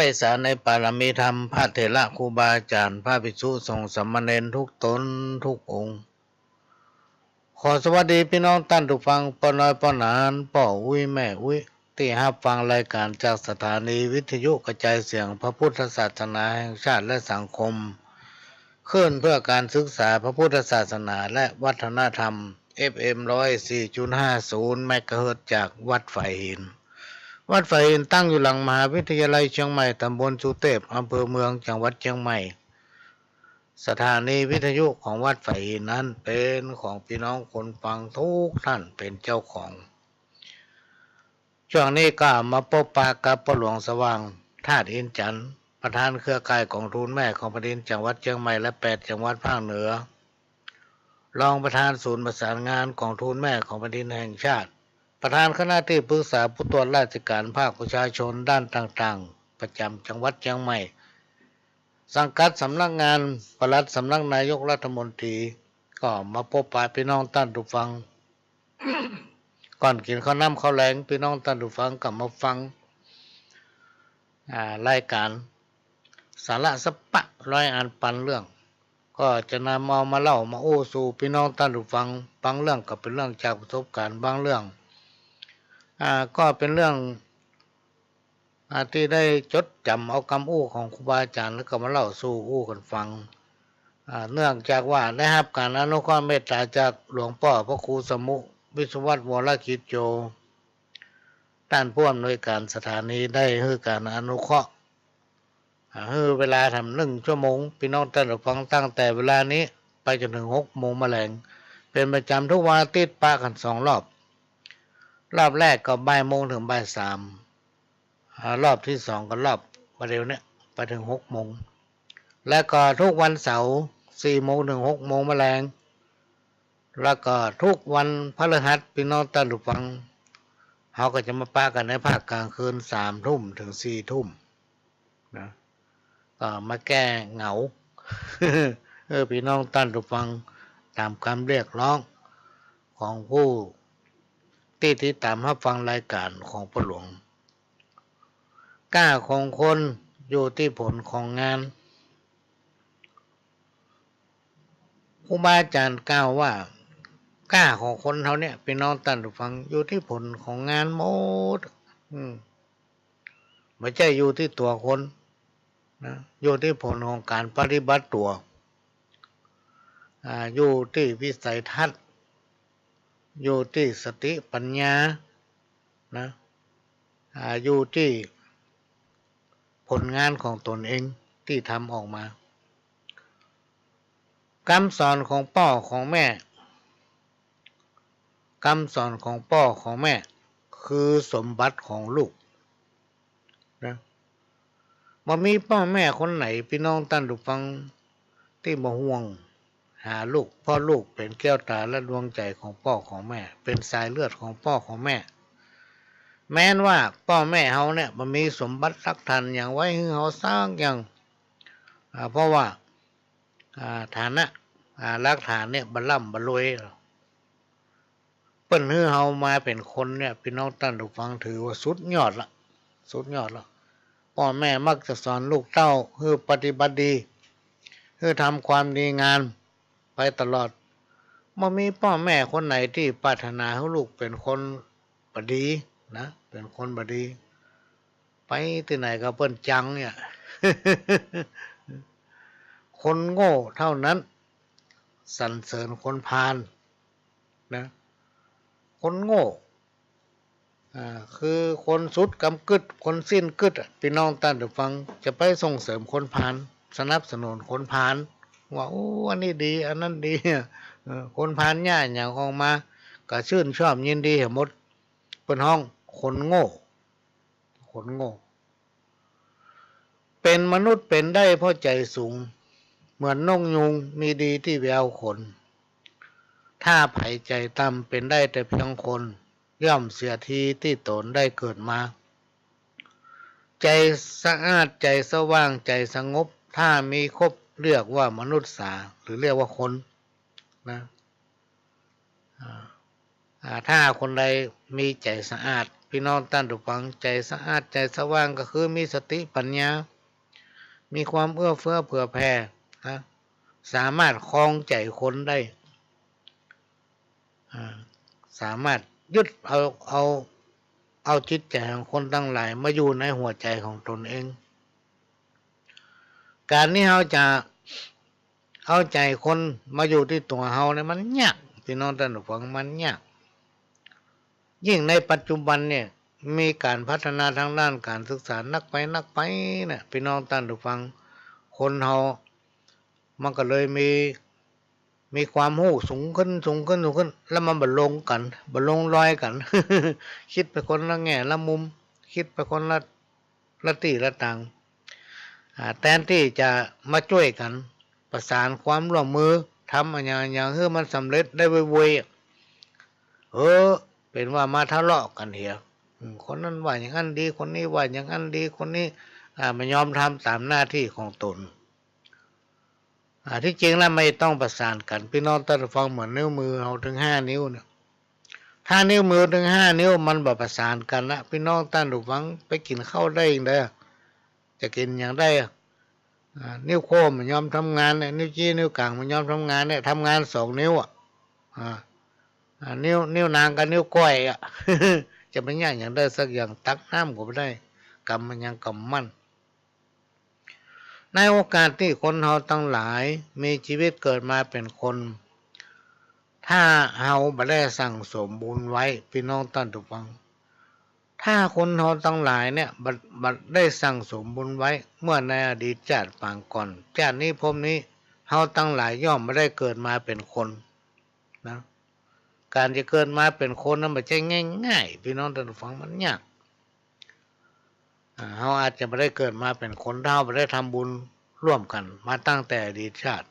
ว้สารในปารมีธรรมพระเถระครูบาอาจารย์พระภิกษุสงฆ์สามเณรทุกตนทุกองค์ขอสวัสดีพี่น้องท่านทุกฟังป้าน้อยป้าหนานป้าอุ้ยแม่อุ้ยที่รับฟังรายการจากสถานีวิทยุกระจายเสียงพระพุทธศาสนาแห่งชาติและสังคมขึ้นเพื่อการศึกษาพระพุทธศาสนาและวัฒนธรรม FM 104.50 เมกะเฮิรตซ์จากวัดฝ่ายหินวัดฝ่ายหินตั้งอยู่หลังมหาวิทยาลัยเชียงใหม่ตำบลสุเทพอำเภอเมืองจังหวัดเชียงใหม่สถานีวิทยุของวัดฝ่ายหินนั้นเป็นของพี่น้องคนฟังทุกท่านเป็นเจ้าของช่วงนี้ก็มาพบปะกับพ่อหลวงสว่างธาตุอินจันทร์ประธานเครือข่ายของทูลแม่ของแผ่นดินจังหวัดเชียงใหม่และ8จังหวัดภาคเหนือรองประธานศูนย์ประสานงานของทูลแม่ของแผ่นดินแห่งชาติประธานคณะที่ปรึกษาผู้ตรวจราชการภาคประชาชนด้านต่างๆประจำจังหวัดเชียงใหม่สังกัดสำนักงานปลัดสำนักนายกรัฐมนตรีก็มาพบปะพี่น้องท่านผู้ฟัง ก่อนกินข้าวน้ำข้าวแรงพี่น้องท่านผู้ฟังกลับมาฟังรายการสาระสปะร้อยอันปันเรื่องก็จะนำมาเล่ามาโอ้สู่พี่น้องท่านผู้ฟังบางเรื่องก็เป็นเรื่องจากประสบการณ์บางเรื่องก็เป็นเรื่องที่ได้จดจำเอาคำอู้ของครูบาอาจารย์แล้วก็มาเล่าสู่อู้กันฟังเนื่องจากว่าได้รับการอนุเคราะห์เมตตาจากหลวงพ่อพระครูสมุวิศวัตรวรกิจโยท่านผู้อำนวยการสถานีได้ให้การอนุเคราะห์ให้เวลาทำ1 ชั่วโมงพี่น้องท่านผู้ฟังตั้งแต่เวลานี้ไปจนถึง6 โมงแมลงเป็นประจำทุกวันอาทิตย์ปะกัน2 รอบรอบแรกก็บ่ายโมงถึงบ่าย3รอบที่2ก็รอบประเดี๋ยวนี้ไปถึง6 โมงและก็ทุกวันเสาร์4 โมงถึง6 โมงแมลงแล้วก็ทุกวันพฤหัสพี่น้องท่านผู้ฟังเขาก็จะมาปะกันในภาคกลางคืน3 ทุ่มถึง4 ทุ่มนะก็มาแก้เหงา พี่น้องท่านผู้ฟังตามคำเรียกร้องของผู้ที่ติดตามรับฟังรายการของพ่อหลวงกล้าของคนอยู่ที่ผลของงานครูบาอาจารย์กล่าวว่ากล้าของคนเขาเนี่ยพี่น้องท่านผู้ฟังอยู่ที่ผลของงานหมดไม่ใช่อยู่ที่ตัวคนนะอยู่ที่ผลของการปฏิบัติตัวอยู่ที่วิสัยทัศน์อยู่ที่สติปัญญานะอยู่ที่ผลงานของตนเองที่ทำออกมาคำสอนของพ่อของแม่คำสอนของพ่อของแม่คือสมบัติของลูกนะบ่มีพ่อแม่คนไหนพี่น้องท่านผู้ฟังที่บ่ห่วงหาลูกเพราะลูกเป็นแก้วตาและดวงใจของพ่อของแม่เป็นสายเลือดของพ่อของแม่แม้นว่าพ่อแม่เฮาเนี่ยบ่มีสมบัติสักทันอย่างไว้ให้เฮาสร้างอย่างเพราะว่าฐานะรักฐานเนี่ยบ่ร่ำบ่รวยเปิ้นให้เฮามาเป็นคนเนี่ยพี่น้องท่านผู้ฟังถือว่าสุดยอดละสุดยอดละพ่อแม่มักจะสอนลูกเต้าให้ปฏิบัติดีให้ทำความดีงามไปตลอดบ่มีพ่อแม่คนไหนที่ปรารถนาให้ลูกเป็นคนบดีนะเป็นคนบดีไปที่ไหนก็เปิ้นจังเนี่ย คนโง่เท่านั้นสรรเสริญคนพาลนะคนโง่คือคนสุดกำกึดคนสิ้นกึดพี่น้องท่านผู้ฟังจะไปส่งเสริมคนพาลสนับสนุนคนพาลว่าโอ้อันนี้ดีอันนั้นดีคนพาลย่าอย่างออกมาก็ชื่นชอบยินดีหมดเป็นห้องคนโง่คนโง่เป็นมนุษย์เป็นได้เพราะใจสูงเหมือนนกยุงมีดีที่แววขนถ้าไผ่ใจต่ำเป็นได้แต่เพียงคนย่อมเสียทีที่ตนได้เกิดมาใจสะอาดใจสว่างใจสงบถ้ามีครบเรียกว่ามนุษย์สาหรือเรียกว่าคนนะถ้าคนใดมีใจสะอาด พี่น้องท่านผู้ฟังใจสะอาดใจสว่างก็คือมีสติปัญญามีความเอื้อเฟื้อเผื่อแผ่นะสามารถครองใจคนได้สามารถยึดเอาจิตใจของคนทั้งหลายมาอยู่ในหัวใจของตนเองการนี้เราจะเอาใจคนมาอยู่ที่ตัวเราเนี่ยมันยากพี่น้องท่านผู้ฟังมันยากยิ่งในปัจจุบันเนี่ยมีการพัฒนาทางด้านการศึกษานักไปเนี่ยพี่น้องท่านผู้ฟังคนเรามันก็เลยมีความรู้สูงขึ้นแล้วมันบรรลงกันบรรลงรอยกัน คิดไปคนละแง่ละมุมคิดไปคนละที่ละทางแทนที่จะมาช่วยกันประสานความร่วมมือทำอย่างให้มันสำเร็จได้ไวๆเป็นว่ามาทะเลาะกันเหี่ยคนนั้นว่าอย่างนั้นดีคนนี้ว่าอย่างนั้นดีคนนี้ไม่ยอมทำตามหน้าที่ของตนที่จริงแล้วไม่ต้องประสานกันพี่น้องท่านฟังเหมือนนิ้วมือเราถึง5 นิ้วเนี่ยถ้านิ้วมือถึง5 นิ้วมันแบบประสานกันละพี่น้องท่านฟังไปกินข้าวได้ยังไงจะกินอย่างได้นิ้วโค้งมันยอมทำงานเนี่ยนิ้วชี้นิ้วกลางมันยอมทำงานเนี่ยทำงาน2 นิ้วนิ้วนางกับนิ้วก้อยจะไม่ยากอย่างได้สักอย่างตักน้ำก็ไม่ได้กำมันยังกำมั่นในโอกาสที่คนเราทั้งหลายมีชีวิตเกิดมาเป็นคนถ้าเราไม่ได้สั่งสมบุญไว้พี่น้องท่านทุกฟังถ้าคนเราทั้งหลายเนี่ยบัดได้สั่งสมบุญไว้เมื่อในอดีตชาติปางก่อนชาตินี้ภพนี้เราทั้งหลายย่อมไม่ได้เกิดมาเป็นคนนะการจะเกิดมาเป็นคนนั้นไม่ใช่ง่ายๆพี่น้องท่านฟังมันยากเราอาจจะไม่ได้เกิดมาเป็นคนเราไม่ได้ทำบุญร่วมกันมาตั้งแต่อดีตชาติ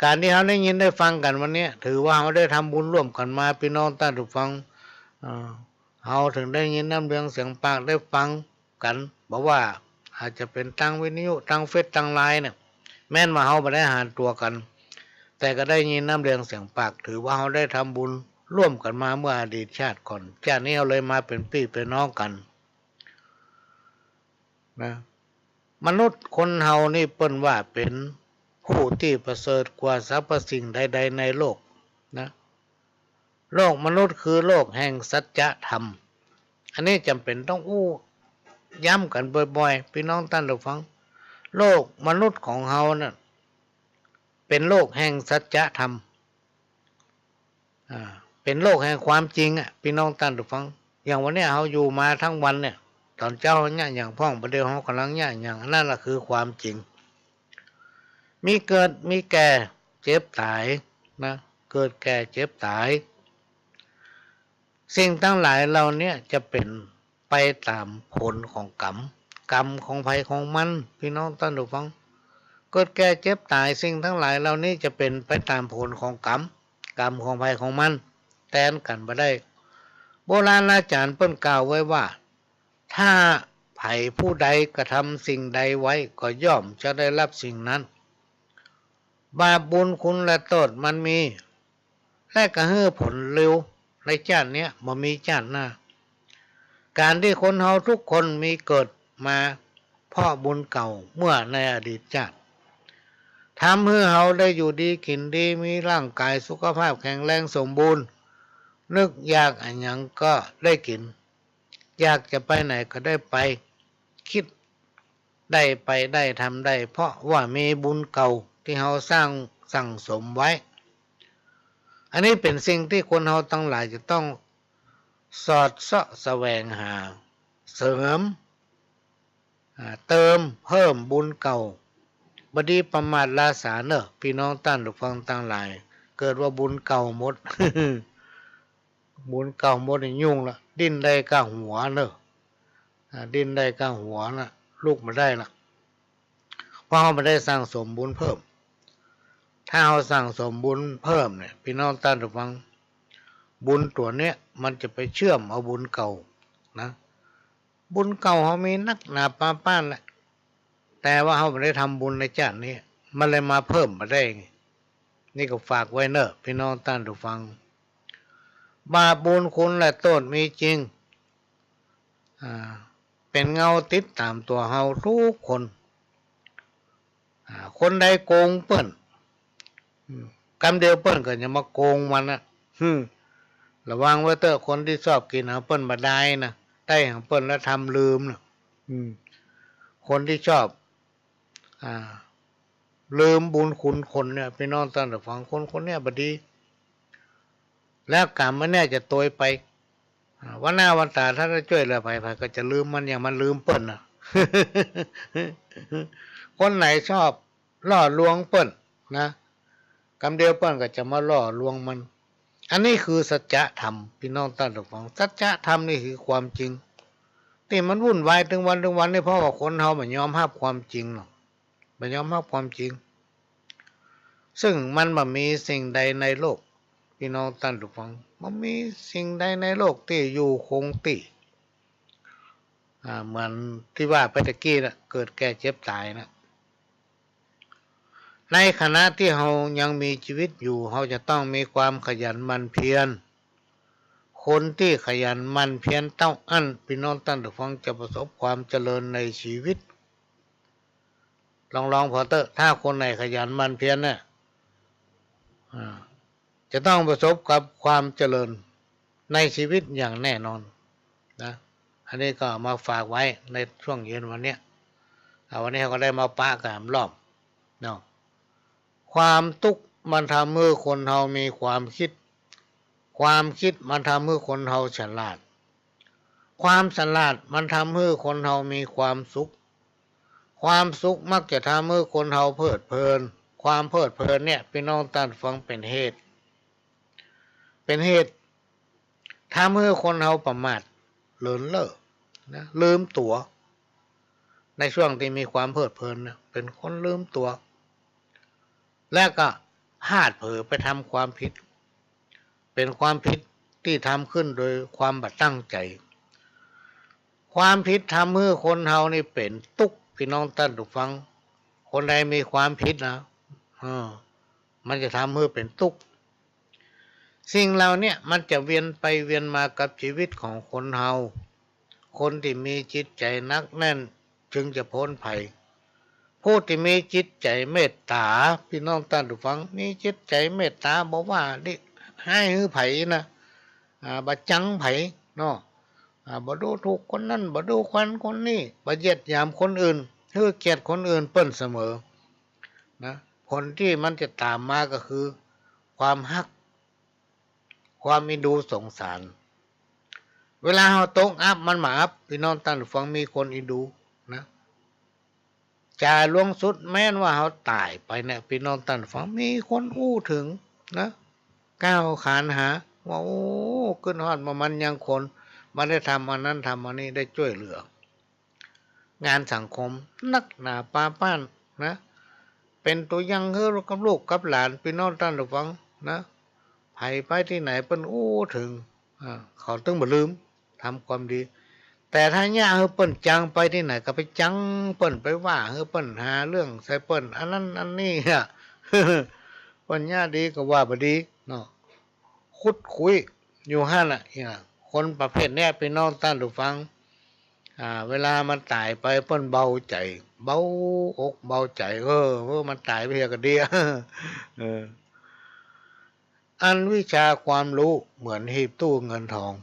การที่เราได้ยินได้ฟังกันวันนี้ถือว่าเราได้ทำบุญร่วมกันมาพี่น้องท่านผู้ฟังเราถึงได้ยินน้ำเสียงเสียงปากได้ฟังกันบอกว่าอาจจะเป็นตั้งวิทยุตั้งเฟซตั้งไลน์เนี่ยแม้นมาเราไม่ได้หาตัวกันแต่ก็ได้ยินน้ำเสียงเสียงปากถือว่าเราได้ทำบุญร่วมกันมาเมื่ออดีตชาติก่อนชาตินี้เราเลยมาเป็นพี่เป็นน้องกันนะมนุษย์คนเฮานี่เปิ้นว่าเป็นผู้ที่ประเสริฐกว่าสรรพสิ่งใดๆในโลกนะโลกมนุษย์คือโลกแห่งสัจธรรมอันนี้จำเป็นต้องย้ำกันบ่อยๆพี่น้องท่านผู้ฟังโลกมนุษย์ของเฮาน่ะเป็นโลกแห่งสัจธรรมเป็นโลกแห่งความจริงพี่น้องท่านผู้ฟังอย่างวันนี้เฮาอยู่มาทั้งวันเนี่ยตอนเจ้าเนี่ยอย่างพ่องประเดี๋ยวเขากำลังเนี่ยอย่างนั่นแหละคือความจริงมีเกิดมีแก่เจ็บตายนะเกิดแก่เจ็บตายสิ่งทั้งหลายเราเนี่ยจะเป็นไปตามผลของกรรมของภัยของมันพี่น้องท่านผู้ฟังเกิดแก่เจ็บตายสิ่งทั้งหลายเหล่านี้จะเป็นไปตามผลของกรรมของภัยของมันแทนกันบ่ได้โบราณอาจารย์เปิ้นกล่าวไว้ว่าถ้าไผ่ผู้ใดกระทำสิ่งใดไว้ก็ย่อมจะได้รับสิ่งนั้นบาปบุญคุณและโทษมันมีและก็ให้ผลเร็วในชาตินี้บ่มีชาติหน้าการที่คนเฮาทุกคนมีเกิดมาเพราะบุญเก่าเมื่อในอดีตชาติทำให้เฮาได้อยู่ดีกินดีมีร่างกายสุขภาพแข็งแรงสมบูรณ์นึกอยากอันหยังก็ได้กินอยากจะไปไหนก็ได้ไปคิดได้ไปได้ทำได้เพราะว่ามีบุญเก่าที่เราสั่งสมไว้อันนี้เป็นสิ่งที่คนเราทั้งหลายจะต้องสอดเสาะแสวงหาเสริมเติมเพิ่มบุญเก่าบดีประมาทลาสาเนอะพี่น้องท่านผู้ฟังทั้งหลายเกิดว่าบุญเก่าหมด บุญเก่าหมดยุ่งละดิ้นได้ก้าหัวเนอะดิ้นได้ก้าหัวนะลูกมาได้ละเพราะเขาไม่ได้สร้างสมบุญเพิ่มถ้าเขาสร้างสมบุญเพิ่มเนี่ยพี่น้องท่านผู้ฟังบุญตัวเนี้ยมันจะไปเชื่อมเอาบุญเก่านะบุญเก่าเขามีนักหนาป้านแหละแต่ว่าเขาไม่ได้ทำบุญในชาตินี้มันเลยมาเพิ่มมาได้นี่ก็ฝากไว้เนอะพี่น้องท่านผู้ฟังบาปบุญคุณและโทษมีจริง เป็นเงาติดตามตัวเฮาทุกคนคนใดโกงเปิ้นกำเดียวเปิ้นก็จะมาโกงมันนะระวังไว้เตอคนที่ชอบกินเปิ้นบ่ได้นะได้ของเปิ้นแล้วทำลืมนะคนที่ชอบลืมบุญคุณคนเนี่ยพี่น้องท่านผู้ฟังคนเนี่ยบดี แล้วกรรมมันเนี่ยจะโตยไปวันหน้าวันตาถ้าจะช่วยเหลือไปก็จะลืมมันอย่างมันลืมเปิ้นนะ คนไหนชอบล่อลวงเปิ้นนะกรรมเดียวเปิ้นก็จะมาล่อลวงมัน อันนี้คือสัจธรรมพี่น้องท่านผู้ฟังสัจธรรมนี่คือความจริงที่มันวุ่นวายถึงวันนี่เพราะว่าคนเฮาไม่ยอมรับความจริงหรอกไม่ยอมรับความจริงซึ่งมันบ่มีสิ่งใดในโลกพี่น้องท่านผู้ฟังมันมีสิ่งใดในโลกที่อยู่คงที่เหมือนที่ว่าไปตะกี้นะเกิดแก่เจ็บตายนะในขณะที่เรายังมีชีวิตอยู่เราจะต้องมีความขยันหมั่นเพียรคนที่ขยันหมั่นเพียรเต้าอั้นพี่น้องท่านผู้ฟังจะประสบความเจริญในชีวิตลองพอเตอถ้าคนไหนขยันหมั่นเพียรเนี่ยจะต้องประสบกับความเจริญในชีวิตอย่างแน่นอนนะอันนี้ก็มาฝากไว้ในช่วงเย็นวันนี้วันนี้เราก็ได้มาปะกันรอบเนาะความทุกข์มันทำให้คนเรามีความคิดมันทำให้คนเราฉลาดความฉลาดมันทำให้คนเรามีความสุขความสุขมักจะทำให้คนเราเพลิดเพลินความเพลิดเพลินเนี่ยพี่น้องท่านฟังเป็นเหตุทำให้คนเราประมาทเลินเล่อนะลืมตัวในช่วงที่มีความเพลิดเพลินนะเป็นคนลืมตัวแล้วก็พลาดเผลอไปทำความผิดเป็นความผิดที่ทำขึ้นโดยความบัดตั้งใจความผิดทำให้คนเฮานี่เป็นทุกข์พี่น้องท่านผู้ฟังคนใดมีความผิดนะมันจะทำให้เป็นทุกข์สิ่งเหล่านี้มันจะเวียนไปเวียนมากับชีวิตของคนเฮาคนที่มีจิตใจนักแน่นจึงจะพ้นภัยผู้ที่มีจิตใจเมตตาพี่น้องท่านผู้ฟังมีจิตใจเมตตาบอกว่าดิให้หื้อไผนะบ่จังไผเนาะบ่ดูถูกคนนั้นบ่ดูควันคนนี้บ่เหยียดหยามคนอื่นฮื้อเกียรติคนอื่นเปิ้นเสมอนะผลที่มันจะตามมาก็คือความฮักความมีดูสงสารเวลาเราตกอับมันมาอับพี่น้องท่านฟังมีคนอินดูนะจ่าลวงสุดแม้นว่าเขาตายไปเนี่ยพี่น้องท่านฟังมีคนอู้ถึงนะก้าวขานหาว่าโอ้ขึ้นฮอดมันยังคนมาได้ทำอันนั้นทำอันนี้ได้ช่วยเหลืองานสังคมนักหนาป้าป้านนะเป็นตัวอย่างให้กับลูกกับหลานพี่น้องท่านฟังนะไผไปที่ไหนเปิ้นอู้ถึงเขาต้องบ่ลืมทำความดีแต่ถ้าย่าเฮอเปิ้นจังไปที่ไหนก็ไปจังเปิ้นไปว่าเฮอเปิ้นหาเรื่องใส่เปิ้นอันนั้นอันนี้เปิ้นย่าดีก็ว่าบ่ดีเนาะคุดคุยอยู่หั่นน่ะคนประเภทเนี้ยพี่น้องท่านผู้ฟังเวลามันตายไปเปิ้นเบาใจเบาอกเบาใจมันตายไปเฮียก็ดีอันวิชาความรู้เหมือนหีบตู้เงินทอง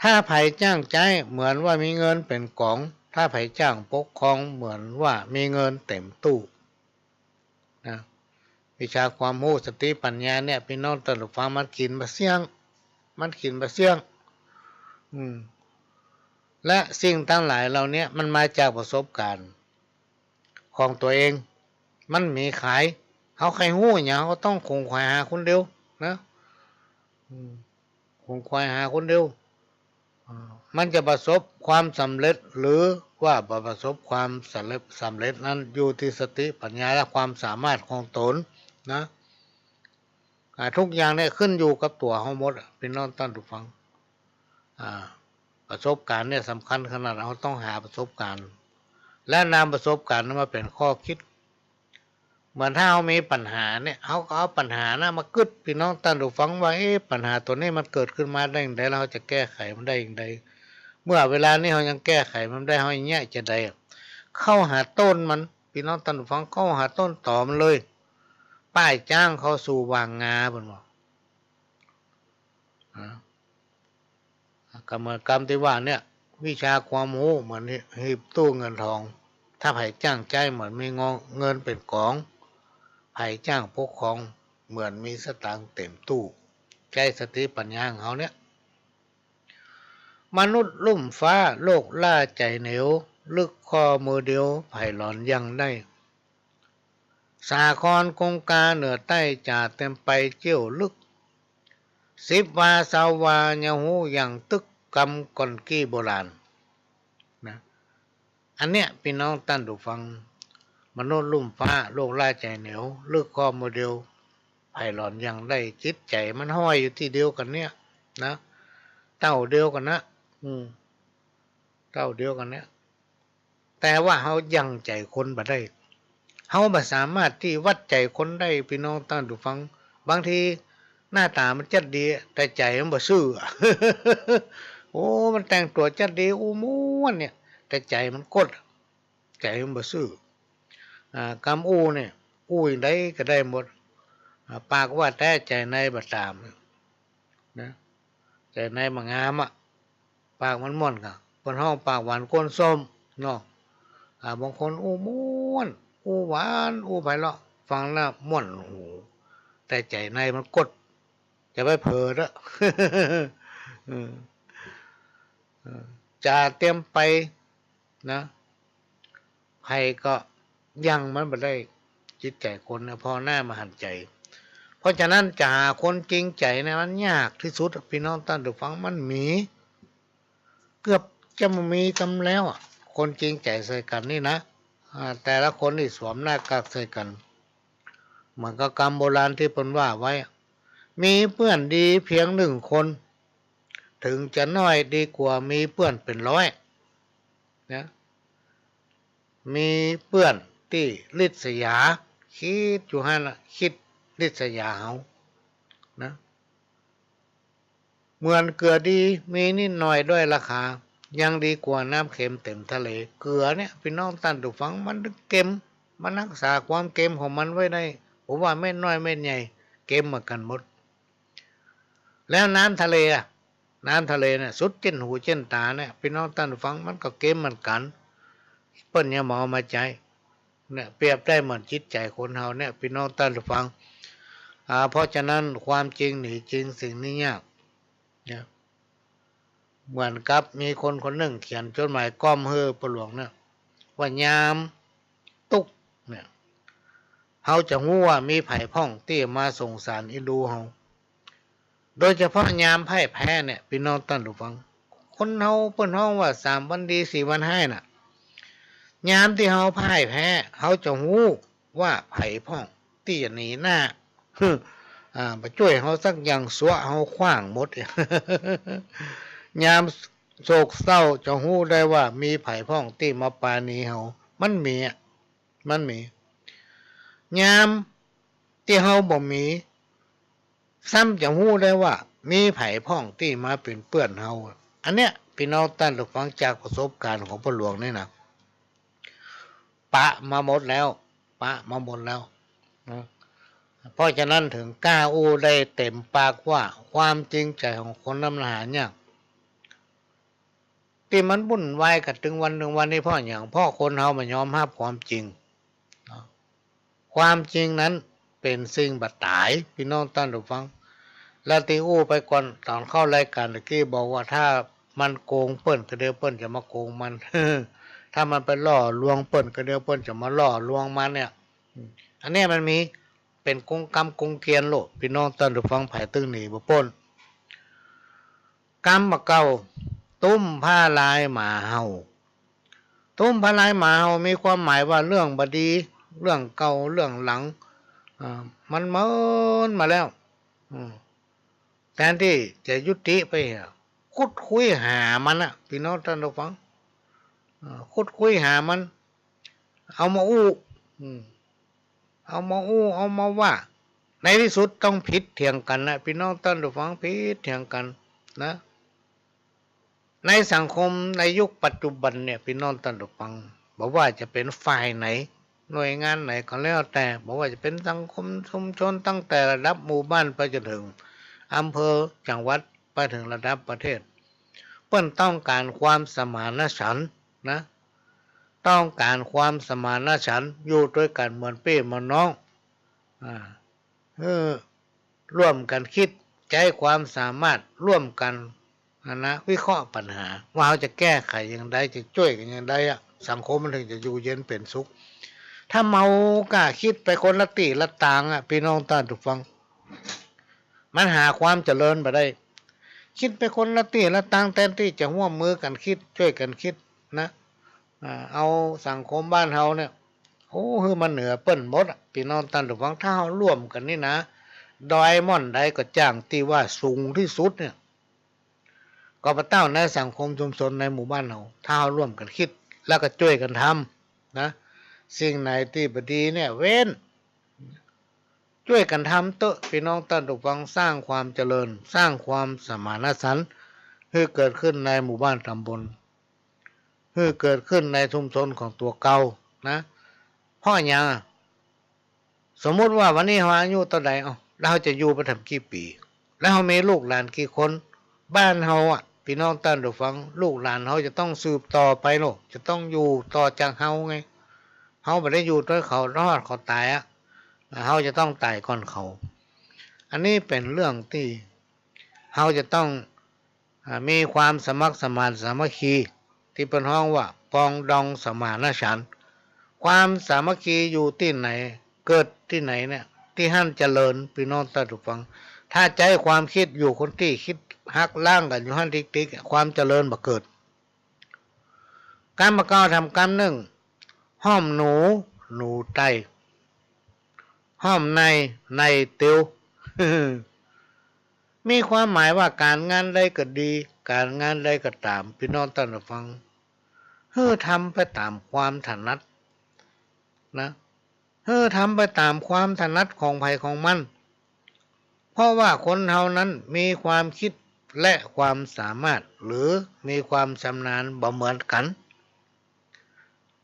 ถ้าไผ่จ้างใจเหมือนว่ามีเงินเป็นกองถ้าไผ่จ้างปกครองเหมือนว่ามีเงินเต็มตู้นะวิชาความรู้สติปัญญาเนี่ยพี่น้องท่านผู้ฟังมันกินมาเสี่ยงและสิ่งทั้งหลายเหล่านี้มันมาจากประสบการณ์ของตัวเองมันมีขายเขาใครหู้อย่างเขาต้องคงควายหาคนเดียวนะคงควายหาคนเดียวมันจะประสบความสำเร็จหรือว่าประสบความสำเร็จนั้นอยู่ที่สติปัญญาและความสามารถของตนนะทุกอย่างเนี่ยขึ้นอยู่กับตัวเขาหมดเป็นน้องท่านผู้ฟังประสบการณ์เนี่ยสำคัญขนาดเราต้องหาประสบการณ์และนำประสบการณ์นั้นมาเป็นข้อคิด เหมือนถ้าเขามีปัญหาเนี่ยเขาก็เอาปัญหานะมากึดพี่น้องท่านผู้ฟังว่าปัญหาตัวนี้มันเกิดขึ้นมาได้อย่างไรเราจะแก้ไขมันได้อย่างไรเมื่อเวลานี้เขายังแก้ไขมันได้เขาอย่างเงี้ยจะได้เข้าหาต้นมันพี่น้องท่านผู้ฟังเข้าหาต้นต่อมันเลยป้ายจ้างเขาสู่วางงาบนบอกกรรมกรรมที่ว่าเนี่ยวิชาความรู้เหมือนหีบตู้เงินทองถ้าไผ่จ้างใจเหมือนมีเงินเป็นกองไผ่จ้างพกของเหมือนมีสตางค์เต็มตู้ใจสติปัญญาของเขาเนี่ยมนุษย์ลุ่มฟ้าโลกล่าใจเหนียวลึกคอมือเดียวไผ่หลอนยังได้สาครกงกาเหนือใต้จ่าเต็มไปเจี้ยวลึกสิบวาสาวาเยาหูอย่างตึกกำก่อนกี้โบราณนะอันเนี้ยพี่น้องท่านผู้ฟังมนุษย์ลุ่มฟ้าโลกล่าใจเหนียวลึกคอมือเดียวไผ่หลอนยังได้จิตใจมันห้อยอยู่ที่เดียวกันเนี่ยนะเต้าเดียวกันนะเต้าเดียวกันเนี่ยแต่ว่าเขายังใจคนบ่ได้เขาบ่สามารถที่วัดใจคนได้พี่น้องท่านผู้ฟังบางทีหน้าตามันจัดดีแต่ใจมันบ่ซื่อ โอ้มันแต่งตัวจัดดีโอ้ม้วนเนี่ยแต่ใจมันกดใจมันบ่ซื่อกำอู้เนี่ยอู้อย่างใดก็ได้หมดปากว่าแต่ใจในบ่ตามนะใจในบ่งามอ่ะปากมันม่วนกะคนห้องปากหวานก้นส้มเนาะบางคนอู้ม่วนอู้หวานอู้ไพเราะฟังแล้วม่วนหูแต่ใจในมันกดจะไปเผลอละจะเตรียมไปนะใครก็ยังมันไม่ได้จิตใจคนนะพอหน้ามาหันใจเพราะฉะนั้นจะหาคนจริงใจนะมันยากที่สุดพี่น้องท่านผู้ฟังมันมีเกือบจะมีกันแล้วคนจริงใจใส่กันนี่นะแต่ละคนที่สวมหน้ากากใส่กันเหมือนกับกรรมโบราณที่เพิ่นว่าไว้มีเพื่อนดีเพียงหนึ่งคนถึงจะน้อยดีกว่ามีเพื่อนเป็นร้อยนะมีเพื่อนที่ริษยาคิดอยู่ให้ละคิดริษยาเขานะเหมือนเกลือดีมีนิดหน่อยด้วยราคายังดีกว่าน้ำเค็มเต็มทะเลเกลือเนี่ยพี่น้องท่านผู้ฟังมันเค็มมันรักษาความเค็มของมันไว้ได้ผมว่าไม่น้อยไม่ใหญ่เค็มเหมือนกันหมดแล้วน้ำทะเลน้ำทะเลเนี่ยสุดเจ้นหูเจ้นตาเนี่ยพี่น้องท่านผู้ฟังมันก็เค็มเหมือนกันเปิ้นอย่ามาเอามาใจเนี่ยเปรียบได้เหมือนจิตใจคนเฮาเนี่ยพี่น้องท่านผู้ฟังเพราะฉะนั้นความจริงหนีจริงสิ่งนี้ยากเนี่ยเหมือนกับมีคนคนหนึ่งเขียนจดหมายก้อมเฮอประหลวงเนี่ยว่ายามตุกเนี่ยเฮาจะรู้ว่ามีไผ่พ่องที่มาส่งสารอิดูเฮาโดยเฉพาะยามไพ่แพ้เนี่ยพี่น้องท่านผู้ฟังคนเฮาเปิ้นเฮาว่า3 วันดี4 วันให้น่ะยามที่เฮาพ่ายแพ้เฮาจะรู้ว่าไผ่พ่องที่จะหนีหน้ามาช่วยเฮาสักอย่างสัวเฮาขว้างหมด ยามโศกเศร้าจะรู้ได้ว่ามีไผ่พ่องที่มาปาณีเฮามันมียามที่เฮาบ่มีซ้ำจะรู้ได้ว่ามีไผ่พ่องที่มาเป็นเพื่อนเฮาอันเนี้ยพี่น้องท่านผู้ฟังจากประสบการณ์ของพ่อหลวงนี่นะปะมาหมดแล้วนะเพราะฉะนั้นถึงกล้าอู้ได้เต็มปากว่าความจริงใจของคนน้ำหาเนี่ยที่มันวุ่นวายกันถึงวันหนึ่งวันนี้เพราะอย่างพ่อคนเฮามันยอมรับความจริงความจริงนั้นเป็นสิ่งบัดตายพี่น้องท่านผู้ฟังแล้วที่อู้ไปก่อนตอนเข้ารายการตะกี้บอกว่าถ้ามันโกงเปิ้นก็เดี๋ยวเปิ้นจะมาโกงมัน ถ้ามันไปล่อลวงเปิ้นก็เดี๋ยวเปิ้นจะมาล่อลวงมันเนี่ยอันนี้มันมีเป็นกงกรรมกงเกียนโลดพี่น้องท่านผู้ฟังไผตึงหนีบ่พ้นกรรมมาเก่าตุ้มผ้าลายหมาเห่าตุ้มผ้าลายหมาเห่ามีความหมายว่าเรื่องบดีเรื่องเก่าเรื่องหลังมันเมินมาแล้วแทนที่จะยุติไปคุดคุยหามันพี่น้องท่านผู้ฟังคุดคุยหามันเอามาอู้ เอามาอู้เอามาว่าในที่สุดต้องผิดเถียงกันนะพี่น้องท่านผู้ฟังผิดเถียงกันนะในสังคมในยุคปัจจุบันเนี่ยพี่น้องท่านผู้ฟังบอกว่าจะเป็นฝ่ายไหนหน่วยงานไหนก็แล้วแต่บอกว่าจะเป็นสังคมชุมชนตั้งแต่ระดับหมู่บ้านไปจนถึงอำเภอจังหวัดไปถึงระดับประเทศเพื่อต้องการความสมานฉันท์นะต้องการความสมานฉันท์อยู่ด้วยกันเหมือนพี่เหมือนน้องเออร่วมกันคิดใช้ความสามารถร่วมกันนะวิเคราะห์ปัญหาว่าเราจะแก้ไขอย่างไรจะช่วยกันอย่างไรสังคมมันถึงจะอยู่เย็นเป็นสุขถ้าเมากะคิดไปคนละตีละต่างพี่น้องท่านทุกฟังมันหาความเจริญไปได้คิดไปคนละตีละต่างแทนที่จะร่วมมือกันคิดช่วยกันคิดนะเอาสังคมบ้านเฮาเนี่ยโอ้คือมันเหนือเปิ้นหมดพี่น้องท่านทุกฟังถ้าเฮาร่วมกันนี่นะดอยม่อนใดก็จ้างที่ว่าสูงที่สุดเนี่ยก็มาเต้าในสังคมชุมชนในหมู่บ้านเราถ้าเราร่วมกันคิดแล้วก็ช่วยกันทำนะสิ่งไหนที่บดีเนี่ยเว้นช่วยกันทำเตอะพี่น้องท่านผู้ฟังสร้างความเจริญสร้างความสมานฉันท์ให้เกิดขึ้นในหมู่บ้านตำบลให้เกิดขึ้นในชุมชนของตัวเก่านะเพราะอย่างสมมุติว่าวันนี้เราอายุเท่าใดเราจะอยู่ไปถึงกี่ปีแล้วเรามีลูกหลานกี่คนบ้านเราพี่น้องท่านผู้ฟังลูกหลานเขาจะต้องสืบต่อไปโลกจะต้องอยู่ต่อจากเขาไงเขาไม่ได้อยู่ด้วยเขารอดเขาตายเขาจะต้องตายก่อนเขาอันนี้เป็นเรื่องที่เขาจะต้องมีความสมัครสมานสามัคคีที่เป็นห้องว่าปองดองสมานฉันท์ความสามัคคีอยู่ที่ไหนเกิดที่ไหนเนี่ยที่หั่นเจริญพี่น้องท่านผู้ฟังถ้าใจความคิดอยู่คนที่คิดหักล่างกันอยู่หั่นติ๊กๆความเจริญบ่เกิดการมาก้าวทำกรรมหนึ่งห้อมหนูหนูไตห้อมในติว มีความหมายว่าการงานใดก็ดีการงานใดก็ตามพี่น้องท่านผู้ฟังทำไปตามความถนัดนะทำไปตามความถนัดของภัยของมันเพราะว่าคนเฮานั้นมีความคิดและความสามารถหรือมีความชำนาญบ่เหมือนกัน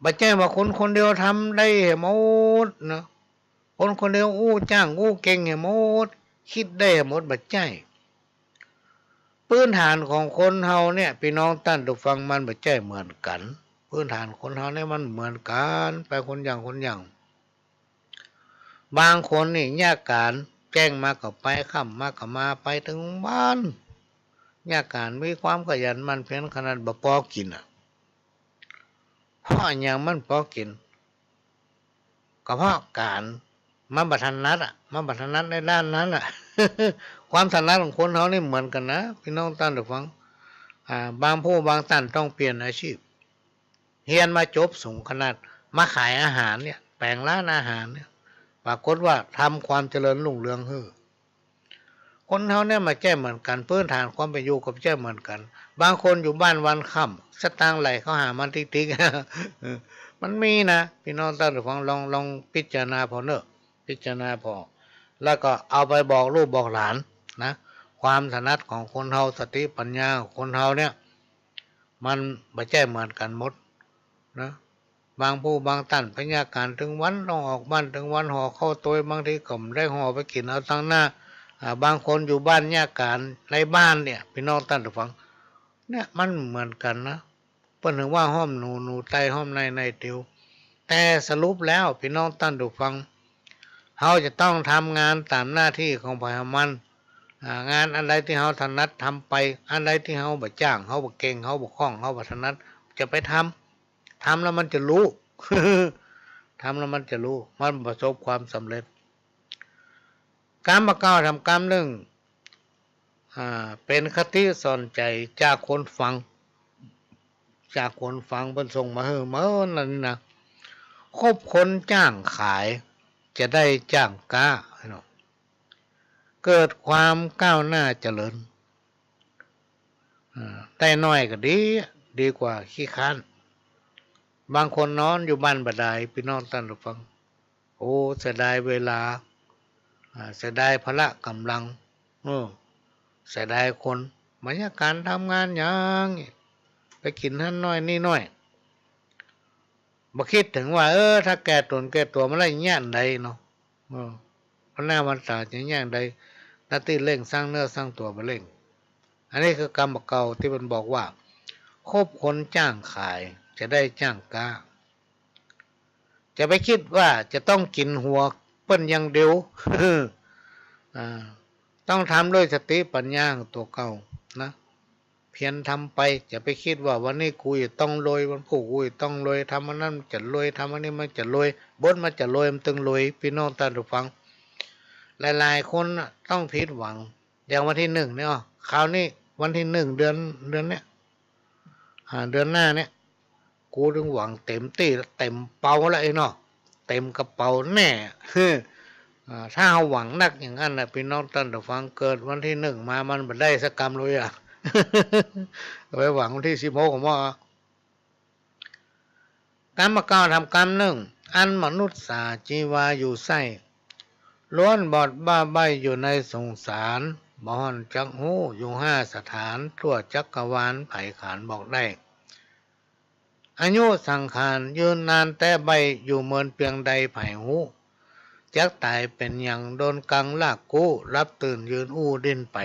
บ่ใช่ว่าคนคนเดียวทำได้หมดนะคนคนเดียวจ้างเก่งหมดคิดได้หมดบ่ใช่พื้นฐานของคนเฮาเนี่ยพี่น้องท่านผู้ฟังมันบ่ใช่เหมือนกันพื้นฐานคนเฮาเนี่ยมันเหมือนกันไปคนอย่างบางคนนี่ยากการแจ้งมาก็ไปค่ำมาก็มาไปถึงบ้านยากการมีความขยันมันเพียรขนาดบ่พอกินเพราะอย่างมันพอกินก็เพราะการมันบัถนัดมันบัถนัดในด้านนั้นความถนัดของคนเขานี่เหมือนกันนะพี่น้องท่านผู้ฟังบางผู้บางท่านต้องเปลี่ยนอาชีพเรียนมาจบสูงขนาดมาขายอาหารเนี่ยแปลงร้านอาหารเนี่ยปรากฏว่าทำความเจริญรุ่งเรืองคนเขาเนี่ยมาแจ้เหมือนกันพื้นฐานความเป็นอยู่กับแจ้เหมือนกันบางคนอยู่บ้านวันค่ำสตางค์ไหลเขาหามันติ๊กๆมันมีนะพี่น้องท่านผู้ฟังลองพิจารณาพอเนอะพิจารณาพอแล้วก็เอาไปบอกลูกบอกหลานนะความถนัดของคนเฮาสติปัญญาของคนเฮาเนี่ยมันไม่ใช่เหมือนกันหมดนะบางผู้บางท่านพยาการถึงวันต้องออกบ้านถึงวันห่อเข้าตัวบางทีก็ไม่ได้ห่อไปกินเอาตั้งหน้าบางคนอยู่บ้านยากการในบ้านเนี่ยพี่น้องท่านผู้ฟังเนี่ยมันเหมือนกันนะเพิ่นถึงว่าห้อมหนูไตห้อมในติวแต่สรุปแล้วพี่น้องท่านผู้ฟังเขาจะต้องทำงานตามหน้าที่ของพยามันงานอะไรที่เขาถนัดทำไปอะไรที่เขาบ่จ้างเขาบ่เก่งเขาบ่คล่องเขาบ่ถนัดจะไปทำแล้วมันจะรู้ ทำแล้วมันจะรู้มันประสบความสำเร็จการมาก้าวทำกรรมหนึ่งเป็นคติสอนใจจากคนฟังเป็นส่งมานั่นนะคบคนจ้างขายจะได้จ้างกล้าเกิดความก้าวหน้าเจริญได้น้อยก็ดีกว่าขี้ค้านบางคนนอนอยู่บ้านบ่ได้พี่น้องท่านผู้ฟัง โอ้เสียดายเวลาเสียดายพละกำลังเสียดายคนบรรยากาศทำงานอย่างไปกินนั่นน้อยนี่น้อยบ่คิดถึงว่าถ้าแก่ตนแก่ตัวมันอะไรย่านใดเนาะพระหน้าวันตาจะย่านใดนาทีเร่งสร้างเนื้อสร้างตัวมาเร่งอันนี้คือกรรมเก่าที่มันบอกว่าคบคนจ้างขายจะได้จ้างกล้าจะไปคิดว่าจะต้องกินหัวเปิ้นอย่างเดียว ต้องทำด้วยสติปัญญาของตัวเก่านะเพียรทำไปจะไปคิดว่าวันนี้กูจะต้องรวยวันพรุ่งกูจะต้องรวยทำอันนั้นจะรวยทำอันนี้มันจะรวยบนมันจะรวยมันตึงรวยพี่น้องท่านผู้ฟังหลายๆคนต้องผิดหวังอย่างวันที่1เนี่ยคราวนี้วันที่1เดือนเนี้ยเดือนหน้าเนี่ยกูถึงหวังเต็มตีเต็มเป่าแล้วไอ้เนาะเต็มกระเป๋าแน่ถ้าเอาหวังนักอย่างนั้นนะพี่น้องท่านผู้ฟังเกิดวันที่1มามันไม่ได้สักกรรมเลยไปหวังวันที่16ของว่ากรรมเก่าทำกรรมหนึ่งอันมนุษย์สาจีวาอยู่ไส้ล้วนบอดบ้าใบอยู่ในสงสารบ่อนจักหูอยู่5 สถานทั่วจักรวาลไผ่ขานบอกได้อายุสังขารยืนนานแต่ใบอยู่เมินเพียงใดไผ่หูจักตายเป็นอย่างโดนกังลากกู้รับตื่นยืนอู้ดิ้นไป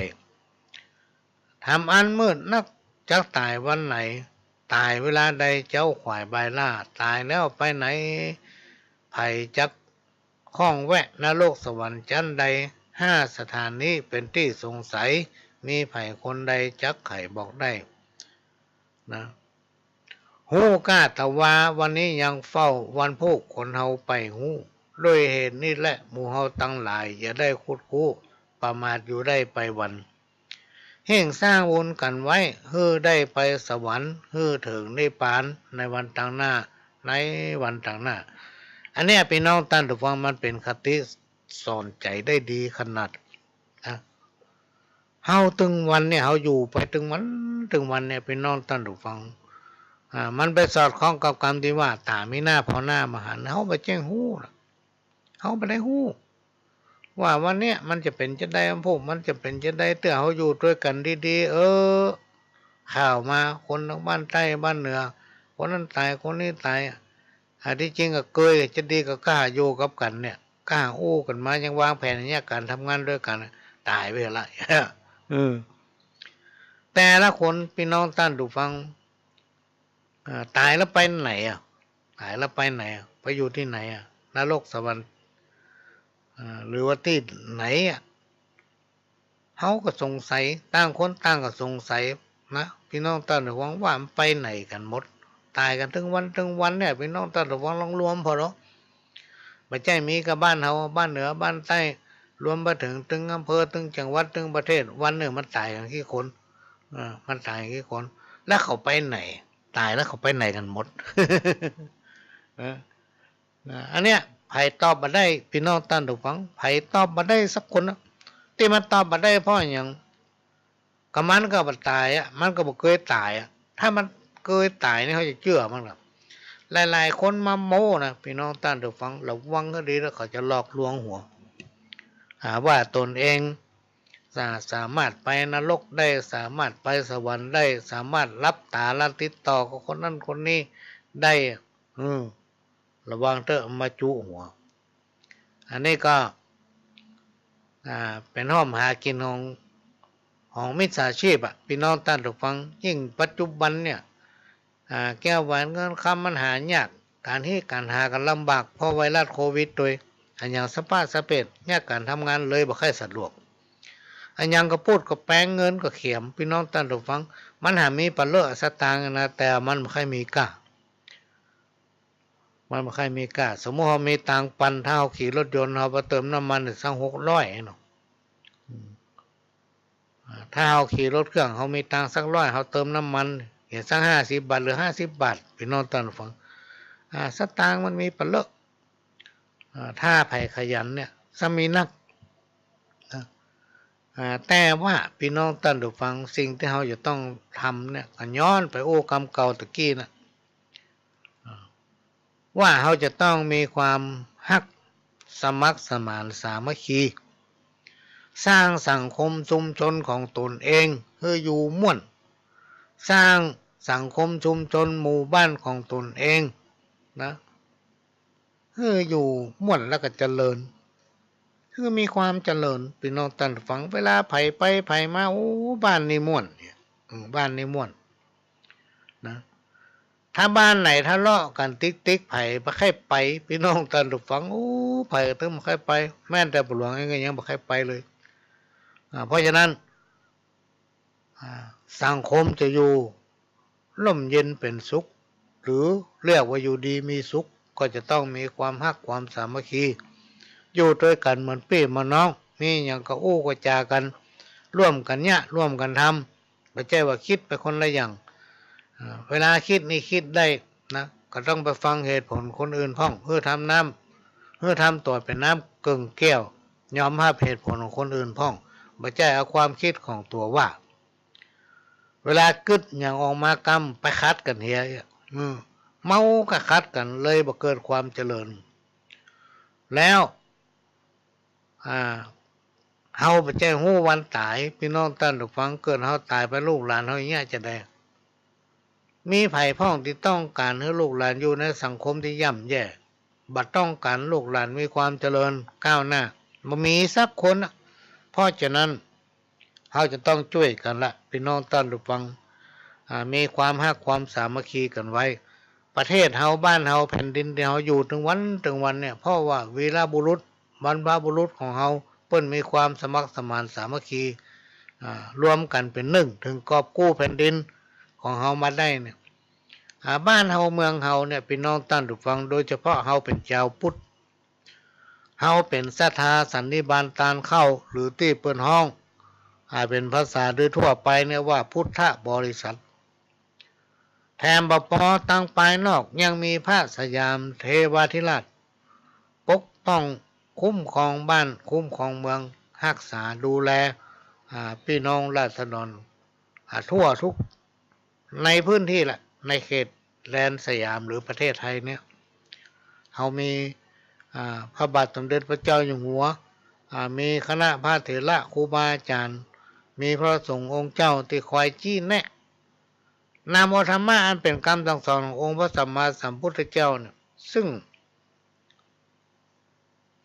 ทำอันมืดนักจักตายวันไหนตายเวลาใดเจ้าขวายใบล่าตายแล้วไปไหนไผ่จักข้องแวะนรกสวรรค์ชั้นใด5 สถานนี้เป็นที่สงสัยมีไผ่คนใดจักไขบอกได้นะหูกล้าตะวาวันนี้ยังเฝ้าวันพวกคนเฮาไปหูด้วยเหตุนี้แหละหมู่เฮาตั้งหลายอย่าได้คุดคู่ประมาทอยู่ได้ไปวันเฮ่งสร้างวนกันไว้ได้ไปสวรรค์ถึงนิพพานในวันต่างหน้าในวันต่างหน้าอันนี้พี่น้องท่านผู้ฟังมันเป็นคติสอนใจได้ดีขนาดเฮาถึงวันเนี่ยเฮาอยู่ไปถึงวันเนี่ยพี่น้องท่านผู้ฟังมันไปสอดคล้องกับคำที่ว่าตามีหน้าพอหน้ามาหันเฮาไปแจ้งฮู้เฮาไปได้ฮู้ว่าวันเนี้ยมันจะเป็นจะได้พวกมันจะเป็นจะได้เตื้อเฮาอยู่ด้วยกันดีๆข่าวมาคนทางบ้านใต้บ้านเหนือคนนั้นตายคนนี้ตายที่จริงก็เคยจะดีก็กล้าอยู่กับกันเนี่ยกล้าอู้กันมายังวางแผนเนี่ยการทำงานด้วยกันตายไปละแต่ละคนพี่น้องท่านผู้ฟังตายแล้วไปไหนตายแล้วไปไหนไปอยู่ที่ไหนนรกสวรรค์หรือว่าที่ไหนเขาก็สงสัยต่างคนต่างก็สงสัยนะพี่น้องท่านผู้ฟังว่ามันไปไหนกันหมดตายกันถึงวันเนี่ยพี่น้องท่านผู้ฟังลองรวมพอหรอไม่ใช่มีกับบ้านเฮาบ้านเหนือบ้านใต้รวมไปถึงอำเภอถึงจังหวัดถึงประเทศวันหนึ่งมันตายกันกี่คนมันตายกี่คนแล้วเขาไปไหนตายแล้วเขาไปไหนกันหมด อันเนี้ยไผ่ตอบมาได้พี่น้องท่านผู้ฟังไผ่ตอบมาได้สักคนนะที่มันตอบมาได้เพราะอย่างก็มันก็บ่ตายมันก็บ่เคยตายถ้ามันเคยตายนี่เขาจะเชื่อมั้งล่ะหลายๆคนมาโม้นะพี่น้องท่านผู้ฟังระวังก็ดีแล้วเขาจะหลอกลวงหัวหาว่าตนเองสามารถไปนรกได้สามารถไปสวรรค์ได้สามารถรับตาและติดต่อกับคนนั้นคนนี้ได้ระวังเถอะมาจุหัวอันนี้ก็เป็นห้อมหากินของมิจฉาชีพพี่น้องท่านผู้ฟังยิ่งปัจจุบันเนี่ยแก้วแหวนเงินคำมันหายากการหากันลำบากเพราะไวรัสโควิดด้วยอันอย่างสปาสเปดเนี่ยการทำงานเลยบ่ค่อยสะดวกอันยังก็พูดก็แปลงเงินก็เขียมพี่น้องท่านผู้ฟังมันหามีปลาเลอะสตางค์นะแต่มันไม่ค่อยมีกล้ามันไม่ค่อยมีกล้าสมมติเรามีตังปันเท่าขี่รถยนต์เราไปเติมน้ำมันสัก600เนาะถ้าเราขี่รถเครื่องเรามีตังสัก100เราเติมน้ำมันเห็นสัก50 บาทหรือ50 บาทพี่น้องท่านผู้ฟังสตางค์มันมีปลาเลอะถ้าไผ่ขยันเนี่ยจะมีนักแต่ว่าพี่น้องท่านผู้ฟังสิ่งที่เราจะต้องทำเนี่ยก็ย้อนไปกรรมเก่าตะกี้นะว่าเราจะต้องมีความฮัก สมัครสมานสามัคคีสร้างสังคมชุมชนของตนเองให้อยู่ม่วนสร้างสังคมชุมชนหมู่บ้านของตนเองนะให้อยู่ม่วนแล้วก็เจริญคือมีความเจริญพี่น้องท่านฟังเวลาไผไปไผมาโอ้บ้านนี่ม่วนเนี่ยบ้านนี่ม่วนนะถ้าบ้านไหนทะเลาะกันติ๊กไผ่บ่ใครไปพี่น้องท่านฟังโอ้ไผ่ถึงบ่ใครไปแม่นแต่หลวงเองก็ยังบ่ใครไปเลยเพราะฉะนั้นสังคมจะอยู่ร่มเย็นเป็นสุขหรือเรียกว่าอยู่ดีมีสุขก็จะต้องมีความฮักความสามัคคีอยู่ด้วยกันเหมือนพี่เหมือนน้องมีอย่างก็อู้ก็จากันร่วมกันเนี่ยร่วมกันทำไม่ใช่ว่าคิดไปคนละอย่างเวลาคิดนี่คิดได้นะก็ต้องไปฟังเหตุผลคนอื่นพ้องเพื่อทำตัวเป็นน้ำกึ่งแก้วยอมรับเหตุผลของคนอื่นพ้องไม่ใช่เอาความคิดของตัวว่าเวลากึดอย่างออกมากำไปคัดกันเฮียเมาก็คัดกันเลยบ่เกิดความเจริญแล้วเฮาไปแจ้งฮู้วันตายพี่น้องท่านผู้ฟังเกิดเฮาตายไปลูกหลานเฮาอย่างเงี้ยจะได้มีไผพ้องที่ต้องการให้ลูกหลานอยู่ในสังคมที่ย่ำแย่บัดต้องการลูกหลานมีความเจริญก้าวหน้าบ่มีสักคนเพราะฉะนั้นเฮาจะต้องช่วยกันละพี่น้องท่านผู้ฟังมีความฮักความสามัคคีกันไว้ประเทศเฮาบ้านเฮาแผ่นดินที่เฮาอยู่ถึงวันเนี่ยเพราะว่าวีรบุรุษบรรพบุรุษของเฮาเปิ้นมีความสมัครสมานสามัคคีรวมกันเป็นหนึ่งถึงกอบกู้แผ่นดินของเฮามาได้เนี่ยบ้านเฮาเมืองเฮาเนี่ยพี่น้องท่านผู้ฟังโดยเฉพาะเฮาเป็นชาวพุทธเฮาเป็นศรัทธาสันนิบาตตานเข้าหรือที่เปิ้นห้องเป็นภาษาโดยทั่วไปเนี่ยว่าพุทธบริษัทแถมบ่พอตั้งภายนอกยังมีพระสยามเทวาธิราชปกป้องคุ้มครองบ้านคุ้มครองเมืองรักษาดูแลพี่น้องราษฎรทั่วทุกในพื้นที่แหละในเขตแดนสยามหรือประเทศไทยเนี่ยเขามีพระบาทสมเด็จพระเจ้าอยู่หัวมีคณะพระเถระครูบาอาจารย์มีพระสงฆ์องค์เจ้าที่คอยชี้แนะนำธรรมะอันเป็นคำสั่งสอนขององค์พระสัมมาสัมพุทธเจ้าเนี่ยซึ่ง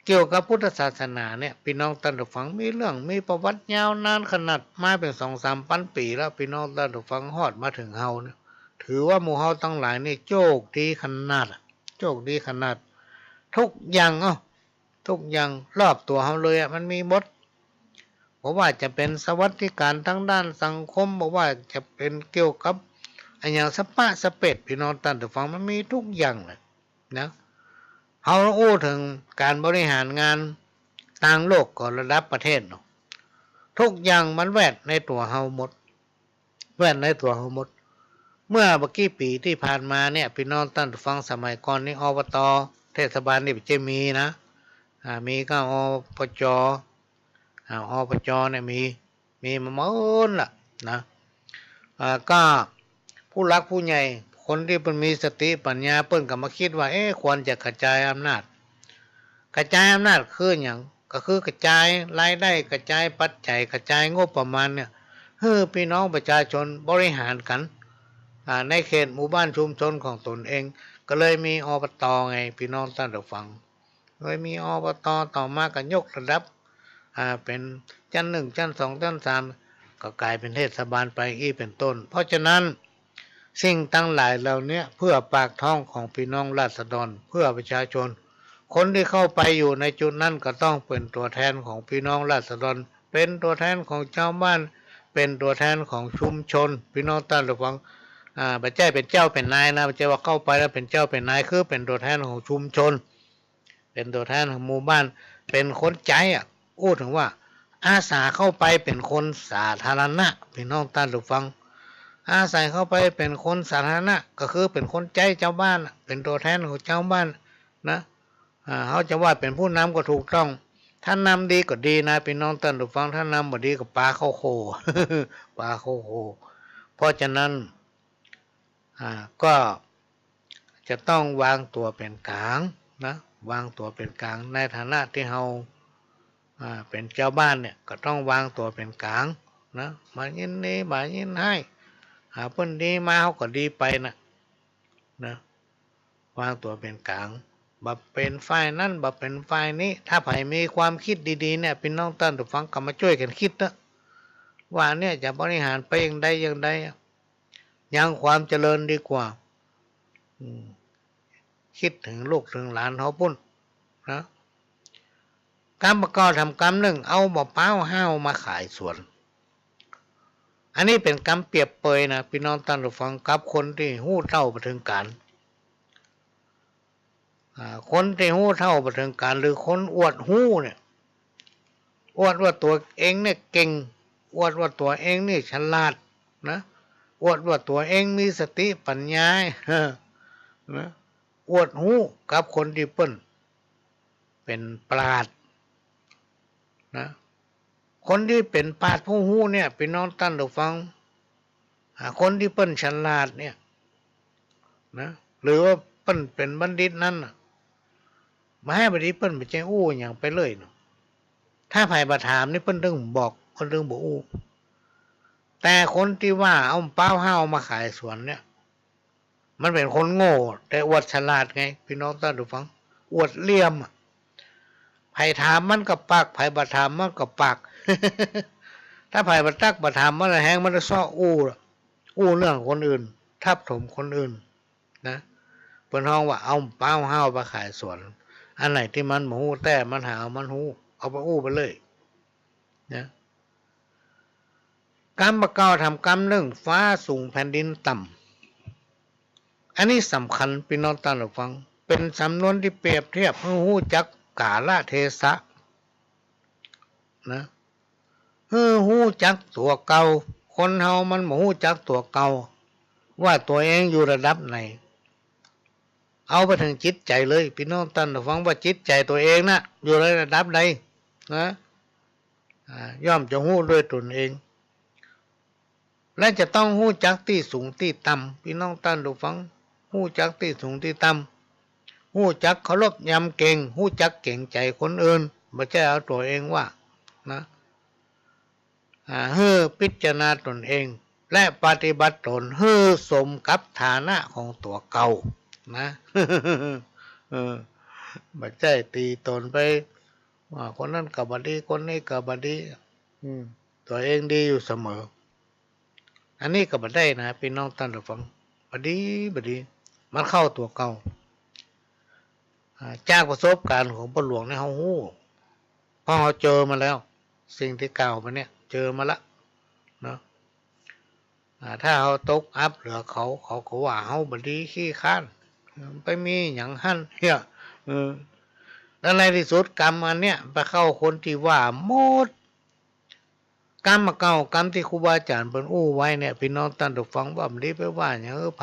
เกี่ยวกับพุทธศาสนาเนี่ยพี่น้องท่านผู้ฟังมีเรื่องมีประวัติยาวนานขนาดมาเป็น2-3 พันปีแล้วพี่น้องท่านผู้ฟังฮอดมาถึงเฮาเนี่ยถือว่าหมู่เฮาทั้งหลายนี่โชคดีขนาดโชคดีขนาดทุกอย่างทุกอย่างรอบตัวเฮาเลยมันมีหมดบอกว่าจะเป็นสวัสดิการทั้งด้านสังคมบอกว่าจะเป็นเกี่ยวกับอย่างสปะสเปดพี่น้องท่านผู้ฟังมันมีทุกอย่างเลยนะเฮาอู้ถึงการบริหารงานต่างโลกก็ระดับประเทศเนาะทุกอย่างมันแวดในตัวเฮาหมดแวดในตัวเฮาหมดเมื่อเมื่อกี้ปีที่ผ่านมาเนี่ยพี่น้องท่านผู้ฟังสมัยก่อนนี่อบต.เทศบาลนี่จะมีนะมีก็ปจ.อบจ.เนี่ยมีมาหมดล่ะนะก็ผู้รักผู้ใหญ่คนที่เป็นมีสติปัญญาเปิ้นก็มาคิดว่าควรจะกระจายอำนาจคืออย่างก็คือกระจายรายได้กระจายปัจจัยกระจายงบประมาณเนี่ยให้พี่น้องประชาชนบริหารกันในเขตหมู่บ้านชุมชนของตนเองก็เลยมีอบต.ไงพี่น้องท่านผู้ฟังเลยมีอบต.ต่อมาก็ยกระดับเป็นชั้น1ชั้น2ชั้น3ก็กลายเป็นเทศบาลไปอีกเป็นต้นเพราะฉะนั้นสิ่งตั้งหลายเหล่านี้เพื่อปากท้องของพี่น้องราษฎรเพื่อประชาชนคนที่เข้าไปอยู่ในจุดนั้นก็ต้องเป็นตัวแทนของพี่น้องราษฎรเป็นตัวแทนของชาวบ้านเป็นตัวแทนของชุมชนพี่น้องท่านผู้ฟังไม่ใช่เป็นเจ้าเป็นนายนะไม่ใช่ว่าเข้าไปแล้วเป็นเจ้าเป็นนายคือเป็นตัวแทนของชุมชนเป็นตัวแทนของหมู่บ้านเป็นคนใจพูดถึงว่าอาสาเข้าไปเป็นคนสาธารณะพี่น้องท่านผู้ฟังอาศัยเข้าไปเป็นคนสาธารณะก็คือเป็นคนใจเจ้าบ้านเป็นตัวแทนของเจ้าบ้านนะเขาจะว่าเป็นผู้นำก็ถูกต้องถ้านำดีก็ดีนะพี่น้องท่านผู้ฟังถ้านำบ่ดีก็ปลาเข้าโค ปลาเข้าโคเพราะฉะนั้นก็จะต้องวางตัวเป็นกลางนะ วางตัวเป็นกลางในฐานะที่เราเป็นเจ้าบ้านเนี่ยก็ต้องวางตัวเป็นกลางนะมายินดีมายินให้เพิ่นดีมาเขาก็ดีไปนะวางตัวเป็นกลางบ่เป็นฝ่ายนั้นบ่เป็นฝ่ายนี้ถ้าไผมีความคิดดีๆเนี่ยพี่น้องท่านผู้ฟังก็มาช่วยกันคิดนะว่าเนี่ยจะบริหารไปอย่างใดยังความเจริญดีกว่าคิดถึงลูกถึงหลานเขาพุ่นนะกรรมก็ทำกรรมหนึ่งเอามะพร้าวห้าวมาขายสวนอันนี้เป็นกรรมเปรียบเปยนะพี่น้องท่านผู้ฟังกับคนที่หู้เท่าไปถึงการคนที่หู้เท่าไปถึงการหรือคนอวดหู้เนี่ยอวดว่าตัวเองเนี่ยเก่งอวดว่าตัวเองนี่ฉลาดนะอวดว่าตัวเองมีสติปัญญานะอวดหู้กับคนที่เปิ้นเป็นปราชญ์นะคนที่เป็นปราชญ์ผู้หู้เนี่ยพี่น้องท่านผู้ฟังคนที่เปิ้นฉลาดเนี่ยนะหรือว่าเปิ้นเป็นบัณฑิตนั้นมาให้บัณฑิตเปิ้นไปแจ้งอู้อย่างไปเลยเนาะถ้าไผบ่ถามนี่เปิ้นต้องบอกเปิ้นต้องบอกอู้แต่คนที่ว่าเอาเป้าห้าวมาขายสวนเนี่ยมันเป็นคนโง่แต่อวดฉลาดไงพี่น้องท่านผู้ฟังอวดเลี่ยมไผถามมันก็ปากไผบ่ถามมันก็ปาก ถ้าไผบ่ตักบ่ถามมันแฮงมันจะซ้ออู้เรื่องคนอื่นทับถมคนอื่นนะเปิ้นฮ้องว่าเอาเป้าห้าวมาขายสวนอันไหนที่มันบ่ฮู้แต่มันหามันฮู้เอาไปอู้ไปเลยนะกรรมเก่าทำกรรมหนึ่งฟ้าสูงแผ่นดินต่ำอันนี้สำคัญพี่น้องท่านผู้ฟังเป็นสำนวนที่เปรียบเทียบให้ฮู้จักกาลเทศะนะฮู้จักตัวเก่าคนเฮามันบ่ฮู้จักตัวเก่าว่าตัวเองอยู่ระดับไหนเอาไปถึงจิตใจเลยพี่น้องท่านผู้ฟังว่าจิตใจตัวเองนะอยู่ในระดับใดนะย่อมจะฮู้ด้วยตนเองและจะต้องฮู้จักที่สูงที่ต่ำพี่น้องท่านผู้ฟังฮู้จักที่สูงที่ต่ำฮู้จักเคารพยำเก่งฮู้จักเก่งใจคนอื่นไม่ใช่เอาตัวเองว่านะพิจารณาตนเองและปฏิบัติตนให้สมกับฐานะของตัวเก่านะไม่ใช่ตีตนไปว่าคนนั้นก็บ่ดีคนนี้ก็บ่ดีตัวเองดีอยู่เสมออันนี้ก็บ่ได้นะพี่น้องท่านผู้ฟังบ่ดีมันเข้าตัวเก่าจากประสบการณ์ของพ่อหลวงในเฮาฮู้เพราะเราเจอมาแล้วสิ่งที่เก่ามาเนี่ยเจอมาละเนาะถ้าเราตกอับเหลือเขาก็ว่าเฮาบ่ดีขี้ข้านไปมีหยังหั่นเหี้ยแล้วในที่สุดกรรมอันเนี้ยไปเข้าคนที่ว่าหมดกรรมเก่ากรรมที่ครูบาอาจารย์เพิ่นอู้ไว้เนี่ยพี่น้องท่านผู้ฟังว่าบ่ได้ไปว่าหยังไผ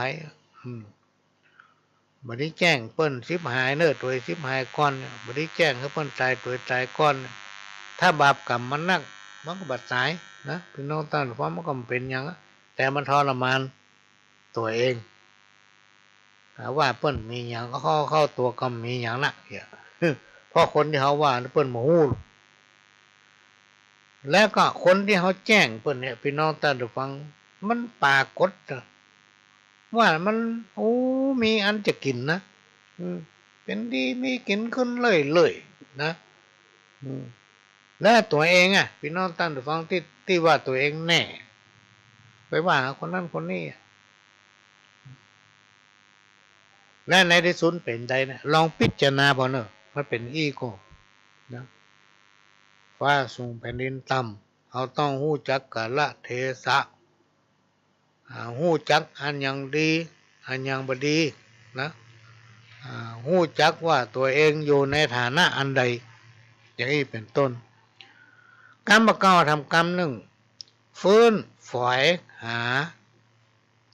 บ่ได้แจ้งเปิ้นสิบหายเด้อตัวสิบหายก่อนบ่ได้แจ้งให้เปิ้นตายตัวตายก่อนถ้าบาปกรรมมันนักมันก็บัดตายนะพี่น้องท่านผู้ฟังมันก็เป็นหยังแต่มันทรมานตัวเองว่าเปิ้นมีหยังก็เข้าตัวก็มีหยังน่ะเพราะคนที่เขาว่าเปิ้นบ่ฮู้แล้วก็คนที่เขาแจ้งเปิ้นเนี่ยพี่น้องท่านผู้ฟังมันปรากฏว่ามันมีอันจะกินนะเป็นดีมีกินขึ้นเลยนะและตัวเองพี่น้องท่านผู้ฟังที่ว่าตัวเองแน่ไปว่าคนนั้นคนนี้และในที่สุดเป็นใดนะลองพิจารณาพอเนอะมันเป็นอีโก้นะฟ้าสูงแผ่นดินต่ำเราต้องฮู้จักกาลเทศะฮู้จักอันยังดีอันยังบ่ดีนะฮู้จักว่าตัวเองอยู่ในฐานะอันใดอย่างนี้เป็นต้นกรรมเก่าทำกรรมหนึ่งฟื้นฝอยหา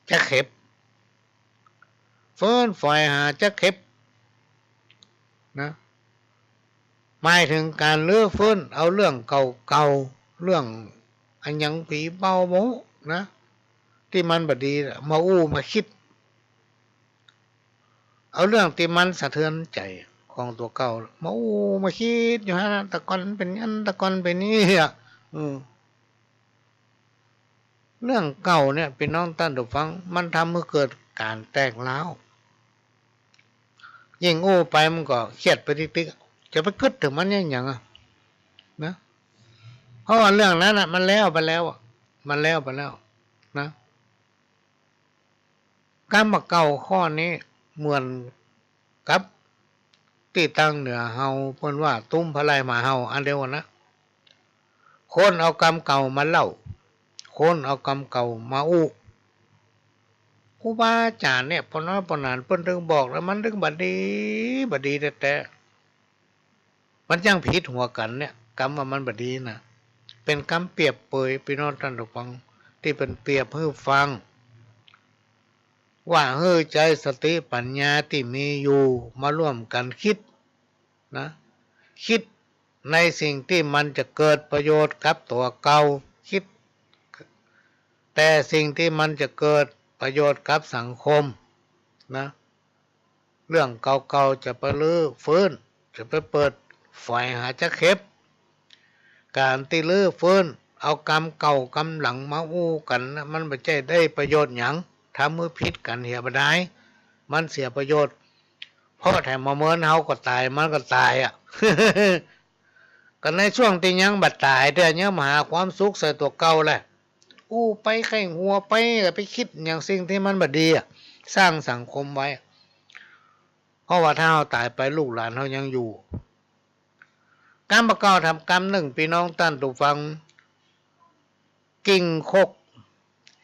จะเข็บฟื้นฝอยหาจะเข็บนะหมายถึงการเลือกฟื้นเอาเรื่องเก่าเรื่องอันยังผีเบาโมนะที่มันบ่ดีมาอู้มาคิดเอาเรื่องที่มันสะเทือนใจ ของตัวเก่ามามาคิดอยู่ฮะตะกอนเป็นยันตะกอนเป็นนี่อ่ะเรื่องเก่าเนี่ยพี่น้องท่านผู้ฟังมันทำให้เกิดการแตกร้าวยิ่งโอ้ไปมันก็เครียดไปติ๊กๆจะไปคิดถึงมันอย่างอ่ะนะเพราะว่าเรื่องนั้นอ่ะมันแล้วไปแล้วมันแล้วไปแล้วนะการมาเก่าข้อนี้เหมือนกับที่ตั้งเหนือเฮาเพิ่นว่าตุ้มพลายมาเฮาอันเดียวนะคนเอากรรมเก่ามาเล่าคนเอากรรมเก่ามาอู้ครูบาอาจารย์เนี่ยพอน้อยพอนานเพิ่นถึงบอกแล้วมันถึงบัดดีแต่มันยังผิดหัวกันเนี่ยกรรมว่ามันบัดดีนะเป็นคำเปรียบเปยพี่น้องท่านผู้ฟังที่เป็นเปรียบให้ฟังว่าให้ใจสติปัญญาที่มีอยู่มาร่วมกันคิดนะคิดในสิ่งที่มันจะเกิดประโยชน์กับตัวเก่าคิดแต่สิ่งที่มันจะเกิดประโยชน์กับสังคมนะเรื่องเก่าๆจะไปลื้อฟื้นจะไปเปิดไฟหาจะเข็บการที่ลื้อฟื้นเอากรรมเก่ากรรมหลังมาอู้กันนะมันไม่ใช่ได้ประโยชน์หยังทำมือพิษกันเหี่ยบได้มันเสียประโยชน์เพราะแถมมาเมินเฮาก็ตายมันก็ตายอ่ะ ก็ในช่วงที่ยังบัดตายเดี๋ยวนี้มาหาความสุขใส่ตัวเก่าแหละอู้ไปไข้หัวไปคิดอย่างสิ่งที่มันบัดดีอ่ะสร้างสังคมไว้เพราะว่าถ้าเราตายไปลูกหลานเรายังอยู่การประกอบทำกรรมหนึ่งพี่น้องท่านผู้ฟังกิ่งคก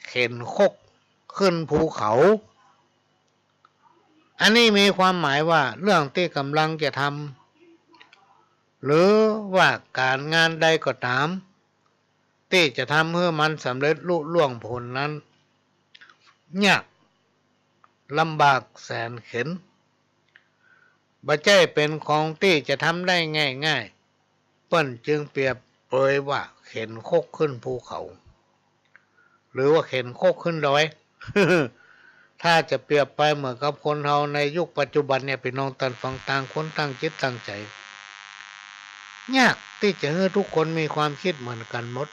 เข็นคกขึ้นภูเขาอันนี้มีความหมายว่าเรื่องที่กำลังจะทำหรือว่าการงานใดก็ตามที่จะทำให้มันสำเร็จลุล่วงผลนั้นยากลำบากแสนเข็ญบ่ใช่เป็นของที่จะทำได้ง่ายๆเปิ้นจึงเปรียบเปรยว่าเข็นคกขึ้นภูเขาหรือว่าเข็นคกขึ้นดอย ถ้าจะเปรียบไปเหมือนกับคนเราในยุคปัจจุบันเนี่ยพี่น้องท่านฟังต่างคนต่างจิตต่างใจยากที่จะให้ทุกคนมีความคิดเหมือนกันหมด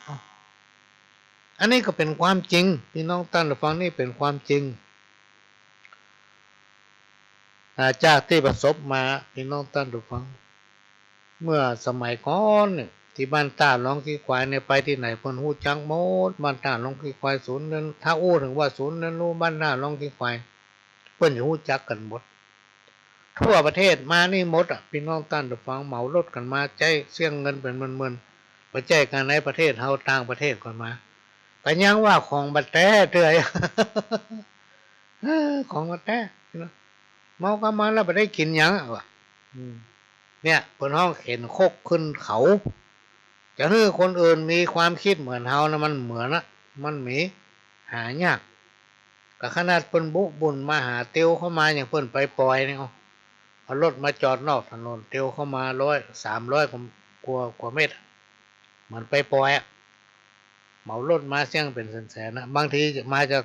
อันนี้ก็เป็นความจริงพี่น้องท่านฟังนี่เป็นความจริงจากที่ประสบมาพี่น้องท่านฟังเมื่อสมัยก่อนเนี่ยที่บ้านตาหลองขี้ควายเนี่ยไปที่ไหนเพิ่นฮู้จักหมดบ้านตาหลองขี้ควายศูนย์นั้นถ้าอู้ถึงว่าศูนย์นั้นรู้บ้านตาหลองขี้ควายเพิ่นจะฮู้จักกันหมดทั่วประเทศมานี่หมดอ่ะพี่น้องท่านฟังเหมารถกันมาใจเสี่ยงเงินเป็นหมื่นๆไปแจกกันในประเทศเฮาต่างประเทศก่อนมาก็ยังว่าของบัดแท้เตื้อย ของบัดแท้เมาก็มาแล้วไปได้กินหยังวะเนี่ยเพิ่นห้องเข็นคกขึ้นเขาจะให้คนอื่นมีความคิดเหมือนเฮานะมันเหมือนนะมันมีหายากก็ขนาดเพิ่นบุญมาหาเตียวเข้ามาอย่างเพิ่นไปปล่อยเนี่ยเอารถมาจอดนอกถนนเตียวเข้ามา300กว่าเมตรมันไปปล่อยเหมารถมาเสี่ยงเป็นแสนๆนะบางทีมาจาก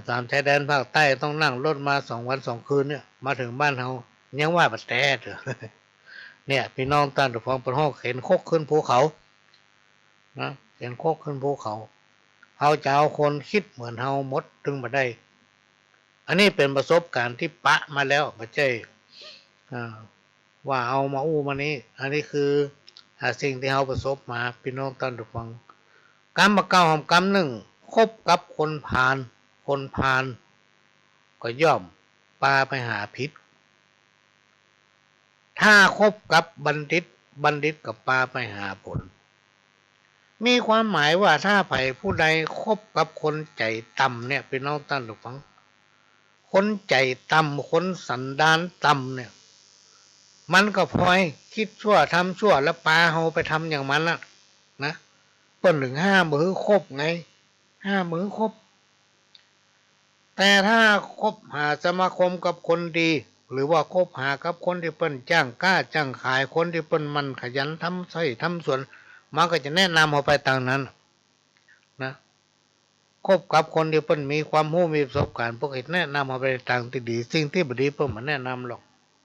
ตามชายแดนภาคใต้ต้องนั่งรถมา2 วัน 2 คืนเนี่ยมาถึงบ้านเฮายังว่าบัดแท้เถอะเนี่ยพี่น้องท่านผู้ฟังเป็นห้องเข็นคกขึ้นภูเขานะเข็นคกขึ้นภูเขาเฮาจะเอาคนคิดเหมือนเฮาหมดถึงมาได้อันนี้เป็นประสบการณ์ที่ปะมาแล้วไม่ใช่ว่าเอามาอู้มานี้อันนี้คือสิ่งที่เฮาประสบมาพี่น้องท่านผู้ฟังกรรมเก่าของกรรมหนึ่งคบกับคนพาลก็ย่อมปาไปหาพิษถ้าคบกับบัณฑิตกับปาไปหาผลมีความหมายว่าถ้าไผ่ผู้ใดคบกับคนใจต่ำเนี่ยพี่น้องท่านผู้ฟังคนใจต่ำคนสันดานต่ำเนี่ยมันก็พลอยคิดชั่วทำชั่วแล้วปาเฮาไปทำอย่างมันนะเปิ้นถึง5 มื้อคบไง5 มื้อคบแต่ถ้าคบหาสมาคมกับคนดีหรือว่าคบหากับคนที่เปิ้นจ้างกล้าจ้างขายคนที่เปิ้นมันขยันทำไร่ทำสวนมันก็จะแนะนำเอาไปตามนั้นนะคบกับคนที่เปิ้นมีความรู้มีประสบการณ์พวกแนะนำเอาไปทางที่ดีสิ่งที่บ่ดีเปิ้นบ่แนะนำหรอก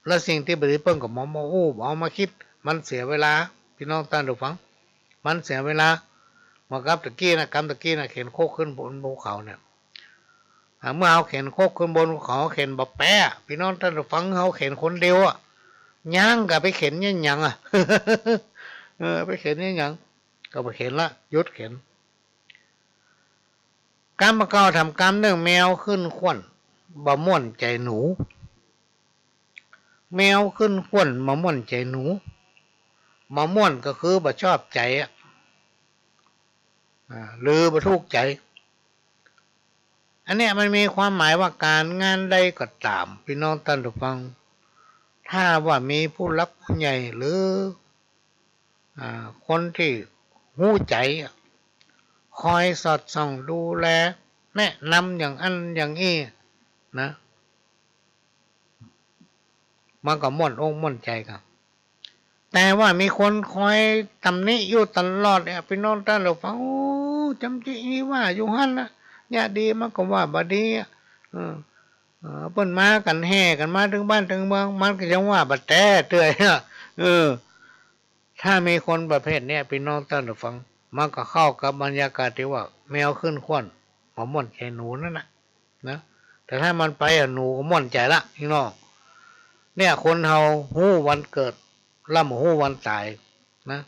แล้วสิ่งที่บริเปิ้งกับมาอู้เอามาคิดมันเสียเวลาพี่น้องท่านผู้ฟังมันเสียเวลามากับตะกี้นะกำตะกี้นะเข็นโคกขึ้นบนภูเขาเนี่ยเมื่อเอาเข็นโคกขึ้นบนภูเขาเข็นบะแปะพี่น้องท่านผู้ฟังเขาเข็นคนเดียวอ่ะย่างกับไปเข็นยังยังอ่ะ ไปเข็นยังยังก็ไปเข็นละยุดเข็นกรรมเก่าทำกรรมเรื่องแมวขึ้นขวัญบะม่วนใจหนูแมวขึ้นขวัญมะม่วนใจหนูมะม่วนก็คือบะชอบใจอ่ะหรือบะทุกข์ใจอันเนี้ยมันมีความหมายว่าการงานใดก็ตามพี่น้องท่านผู้ฟังถ้าว่ามีผู้รักผู้ใหญ่หรือคนที่หู้ใจคอยสอดส่องดูแลแนะนำอย่างอันอย่างนี้นะมันก็ม่วนอกม่วนใจครับแต่ว่ามีคนคอยตำหนิอยู่ตลอดเนี่ยพี่น้องท่านผู้ฟังโอ้จำจีว่าอยู่หันนะเนี่ยดีมันก็ว่าบดีเปิ้นมากันแห่กันมาถึงบ้านถึงเมืองมันก็ยังว่าบัดแต่เตื้อยถ้ามีคนประเภทเนี้ยพี่น้องท่านผู้ฟังมันก็เข้ากับบรรยากาศที่ว่าแมวขึ้นขวัญมาม่วนใจหนูนั่นนะแต่ถ้ามันไปหนูก็ม่วนใจละพี่น้องเนี่ยคนเฮาฮู้วันเกิดล่ำฮู้วันตายนะ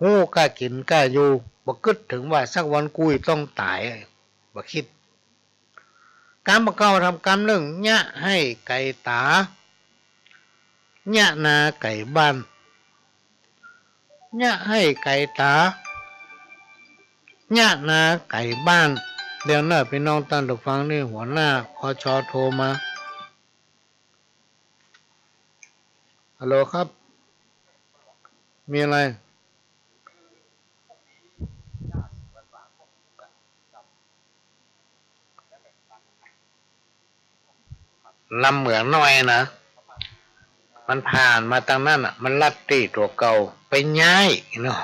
ฮู้กล้ากินกล้าอยู่บ่คิดถึงว่าสักวันกุยต้องตายบ่คิดกรรมเก่าทำกรรมเรื่องยะให้ไก่ตายะนาไก่บ้านยะให้ไก่ตายะนาไก่บ้านเดี๋ยวน่ะพี่น้องท่านผู้ฟังนี่หัวหน้าพชโทรมาฮัลโหลครับมีอะไรลำเหมืองน้อยนะมันผ่านมาตั้งนั้นอ่ะมันลัดตีตัวเก่าไปย้ายเนาะ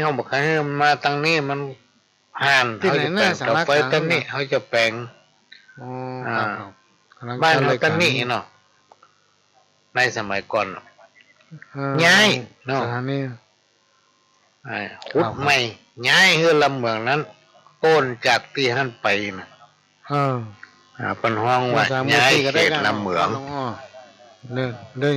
เขาบอกให้มาตั้งนี้มันผ่านเขาจะแปลงต่อไปตั้งนี้เขาจะแปลงบ้านเขาตั้งนี้เนาะในสมัยก่อนย้ายเนาะขุดใหม่ย้ายคือลำเหมืองนั้นโอนจากที่ท่านไปนะเป็นห้องว่าย้ายเขตลำเหมืองเรื่อง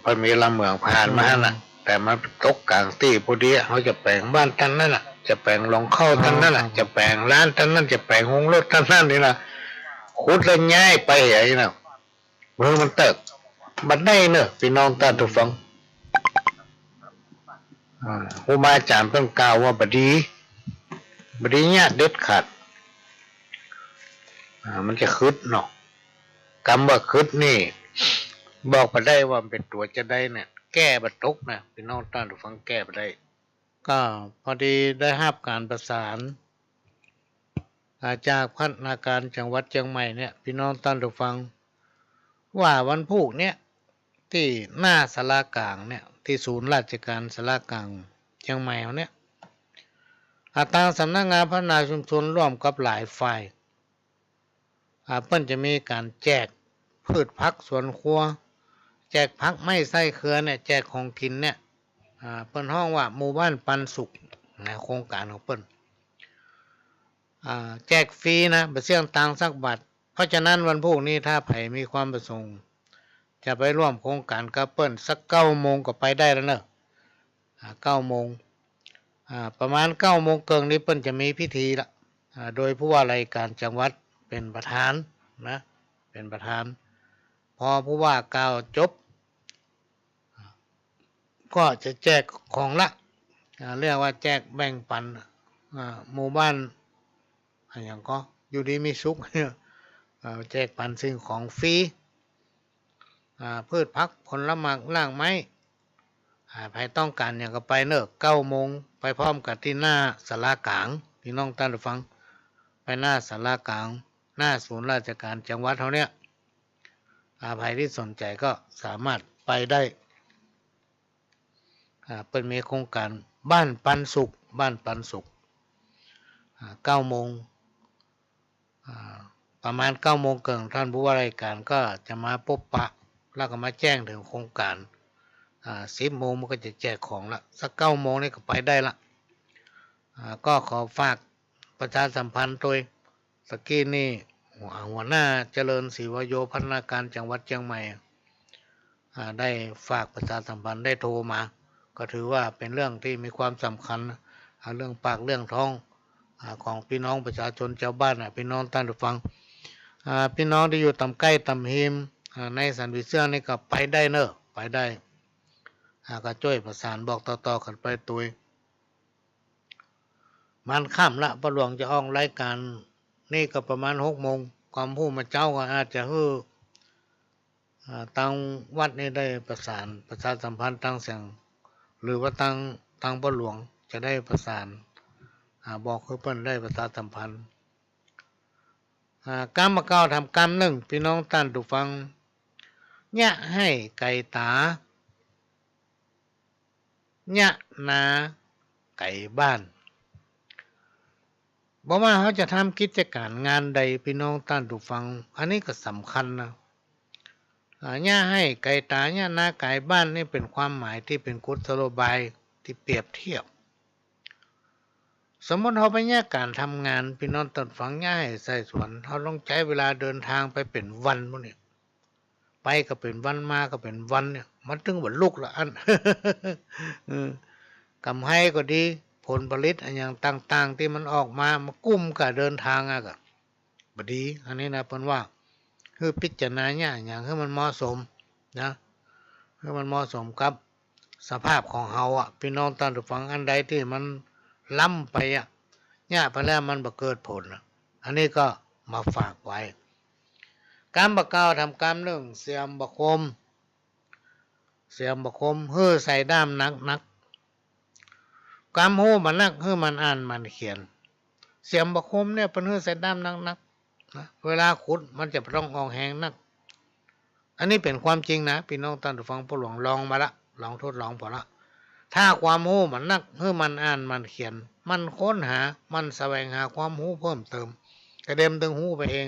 พอมีลำเหมืองผ่านมาน่ะแต่มาตกกลางที่พอดีเขาจะแปลงบ้านท่านนั่นน่ะจะแปลงลงเข้าท่านนั่นน่ะจะแปลงร้านท่านนั่นจะแปลงหงรถท่านนั่นนี่นะขุดแล้วย้ายไปไอ้น่ะเมื่อมันเติกบัดได้เนอะพี่น้องตาทุกฝังครูบาอาจารย์เพิ่งกล่าวว่าบดีเนี่ยเด็ดขาดมันจะคืดเนาะคำว่าคืดนี่บอกมาได้ว่าเป็นตัวจะได้เนี่ยแก้บัดตกนะพี่น้องท่านผู้ฟังแก้ไปได้ก็พอดีได้รับการประสานจากพัฒนาการจังหวัดเชียงใหม่เนี่ยพี่น้องท่านผู้ฟังว่าวันพุธเนี่ยที่หน้าศาลากลางเนี่ยที่ศูนย์ราชการศาลากลางเชียงใหม่เนี่ยทางสำนักงานพัฒนาชุมชนร่วมกับหลายฝ่ายเพิ่นจะมีการแจกพืชผักสวนครัวแจกผักไม่ไส้เครือเนี่ยแจกของกินเนี่ยเปิ้นห้องว่าหมู่บ้านปันสุขนะโครงการของเปิ้นแจกฟรีนะบ่เสี่ยงตังค์สักบาทเพราะฉะนั้นวันพรุ่งนี้ถ้าไผมีความประสงค์จะไปร่วมโครงการกับเปิ้นสัก9 โมงก็ไปได้แล้วเนอะ9 โมงประมาณ9 โมงเกินนี้เปิ้นจะมีพิธีละโดยผู้ว่าราชการจังหวัดเป็นประธานนะเป็นประธานพอผู้ว่ากล่าวจบก็จะแจกของละเรียกว่าแจกแบ่งปันหมู่บ้านอย่างก็อยู่ดีมีสุขแจกปันสิ่งของฟรีพืชผักผลไม้รากไม้ใครต้องการอย่างก็ไปเนอะ9 โมงไปพร้อมกับที่หน้าศาลากลางพี่น้องท่านผู้ฟังไปหน้าศาลากลางหน้าศูนย์ราชการจังหวัดเขาเนี่ยใครที่สนใจก็สามารถไปได้เป็นมีโครงการบ้านปันสุข9 โมงประมาณ9 โมงเกินท่านผู้ว่าราชการก็จะมาพบปะ แล้วก็มาแจ้งถึงโครงการ10 โมงมันก็จะแจกของละสัก9 โมงนี่ก็ไปได้ละก็ขอฝากประชาสัมพันธ์โดยสกี้นี่หัวหน้าเจริญศรีวโยพัฒนาการจังหวัดเชียงใหม่ได้ฝากประชาสัมพันธ์ได้โทรมาก็ถือว่าเป็นเรื่องที่มีความสำคัญเรื่องปากเรื่องท้องของพี่น้องประชาชนชาวบ้านพี่น้องท่านผู้ฟังพี่น้องที่อยู่ตำใกล้ตำหิมในสันวิเสื่องนี่ก็ไปได้เนอะไปได้ก็ช่วยประสานบอกต่อๆกันไปตุยมันค่ำละประหลวงจะออกรายการนี่ก็ประมาณ6 โมงความผู้มาเจ้าก็อาจจะทางวัดนี่ได้ประสานประชาสัมพันธ์ทางเสียงหรือว่าทางประหลวงจะได้ประสานบอกคือเพิ่นได้ประชาสัมพันธ์กรรมเก่าทำกรรมหนึ่งพี่น้องท่านผู้ฟังเนี่ยให้ไก่ตาเนี่ยนาไก่บ้านบอกว่าเขาจะทำกิจการงานใดพี่น้องท่านผู้ฟังอันนี้ก็สำคัญนะเนี่ยให้ไก่ตาเนี่ยนาไก่บ้านนี่เป็นความหมายที่เป็นกุศโลบายที่เปรียบเทียบสมมติเขาไปเนี่ยการทำงานพี่น้องท่านฟังง่ายใส่สวนเขาต้องใช้เวลาเดินทางไปเป็นวันพวกนี้ไปก็เป็นวันมาก็เป็นวันเนี่ยมันถึงวันลูกละอัน กำไรก็ดีผลผลิตอย่างต่างๆที่มันออกมากุ้มกับเดินทางก็บดีอันนี้นะเพิ่นว่าคือพิจารณาเนี่ยอย่างให้มันเหมาะสมนะให้มันเหมาะสมกับสภาพของเฮาพี่น้องท่านผู้ฟังอันใดที่มันล้ำไปเนี่ยไปแล้วมันบ่เกิดผลอันนี้ก็มาฝากไว้การประกาศทำกรรมเรื่องเสียมบคมใส่ด้ามนักกรรมหูมันนักมันอ่านมันเขียนเสียมบคมเนี่ยเป็นใส่ด้ามนักนะเวลาขุดมันจะต้องออกแหงนักอันนี้เป็นความจริงนะพี่น้องท่านผู้ฟังผู้หลวงลองมาละลองทดลองพอละถ้าความรู้มันนักมันอ่านมันเขียนมันค้นหามันแสวงหาความรู้เพิ่มเติมกระเด็มตึงหูไปเอง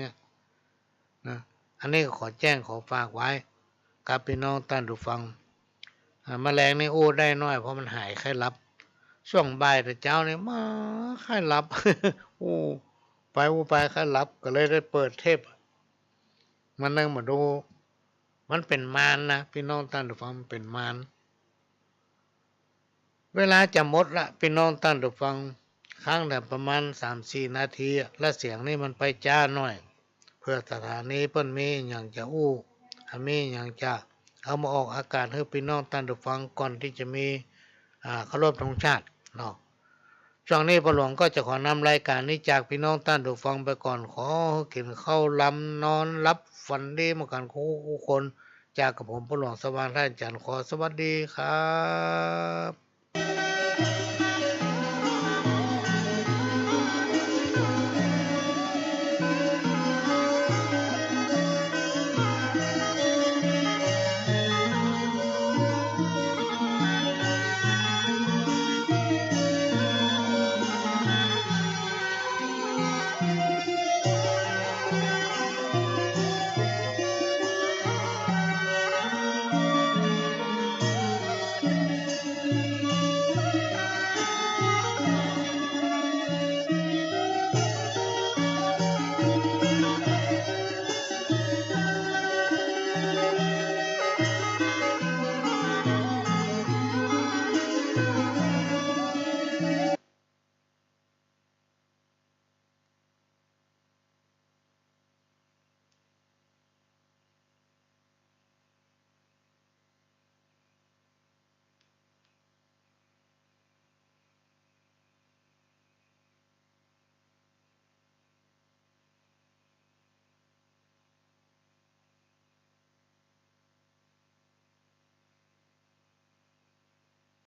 นะอันนี้ก็ขอแจ้งขอฝากไว้กับพี่น้องท่านผู้ฟังแมลงนี่ได้น้อยเพราะมันหายไข้รับช่วงบ่ายแต่เจ้าเนี่ยมาไข้รับ ไปไข้รับก็เลยได้เปิดเทปมันนั่งมาดูมันเป็นมารนะพี่น้องท่านผู้ฟังเป็นมารเวลาจะหมดละพี่น้องท่านผู้ฟังครั้งละประมาณ 3-4 นาทีและเสียงนี่มันไปจ้าหน่อยเพื่อสถานีเปิ้นมีอย่างจะมีอย่างจะเอามาออกอากาศให้พี่น้องท่านผู้ฟังก่อนที่จะมีเคารพธงชาติเนาะช่วงนี้พ่อหลวงก็จะขอนำรายการนี้จากพี่น้องท่านผู้ฟังไปก่อนขอกินข้าวลำนอนรับฝันดีมากันคู่คนจากกับผมพ่อหลวงสว่างท่านจันทร์ขอสวัสดีครับ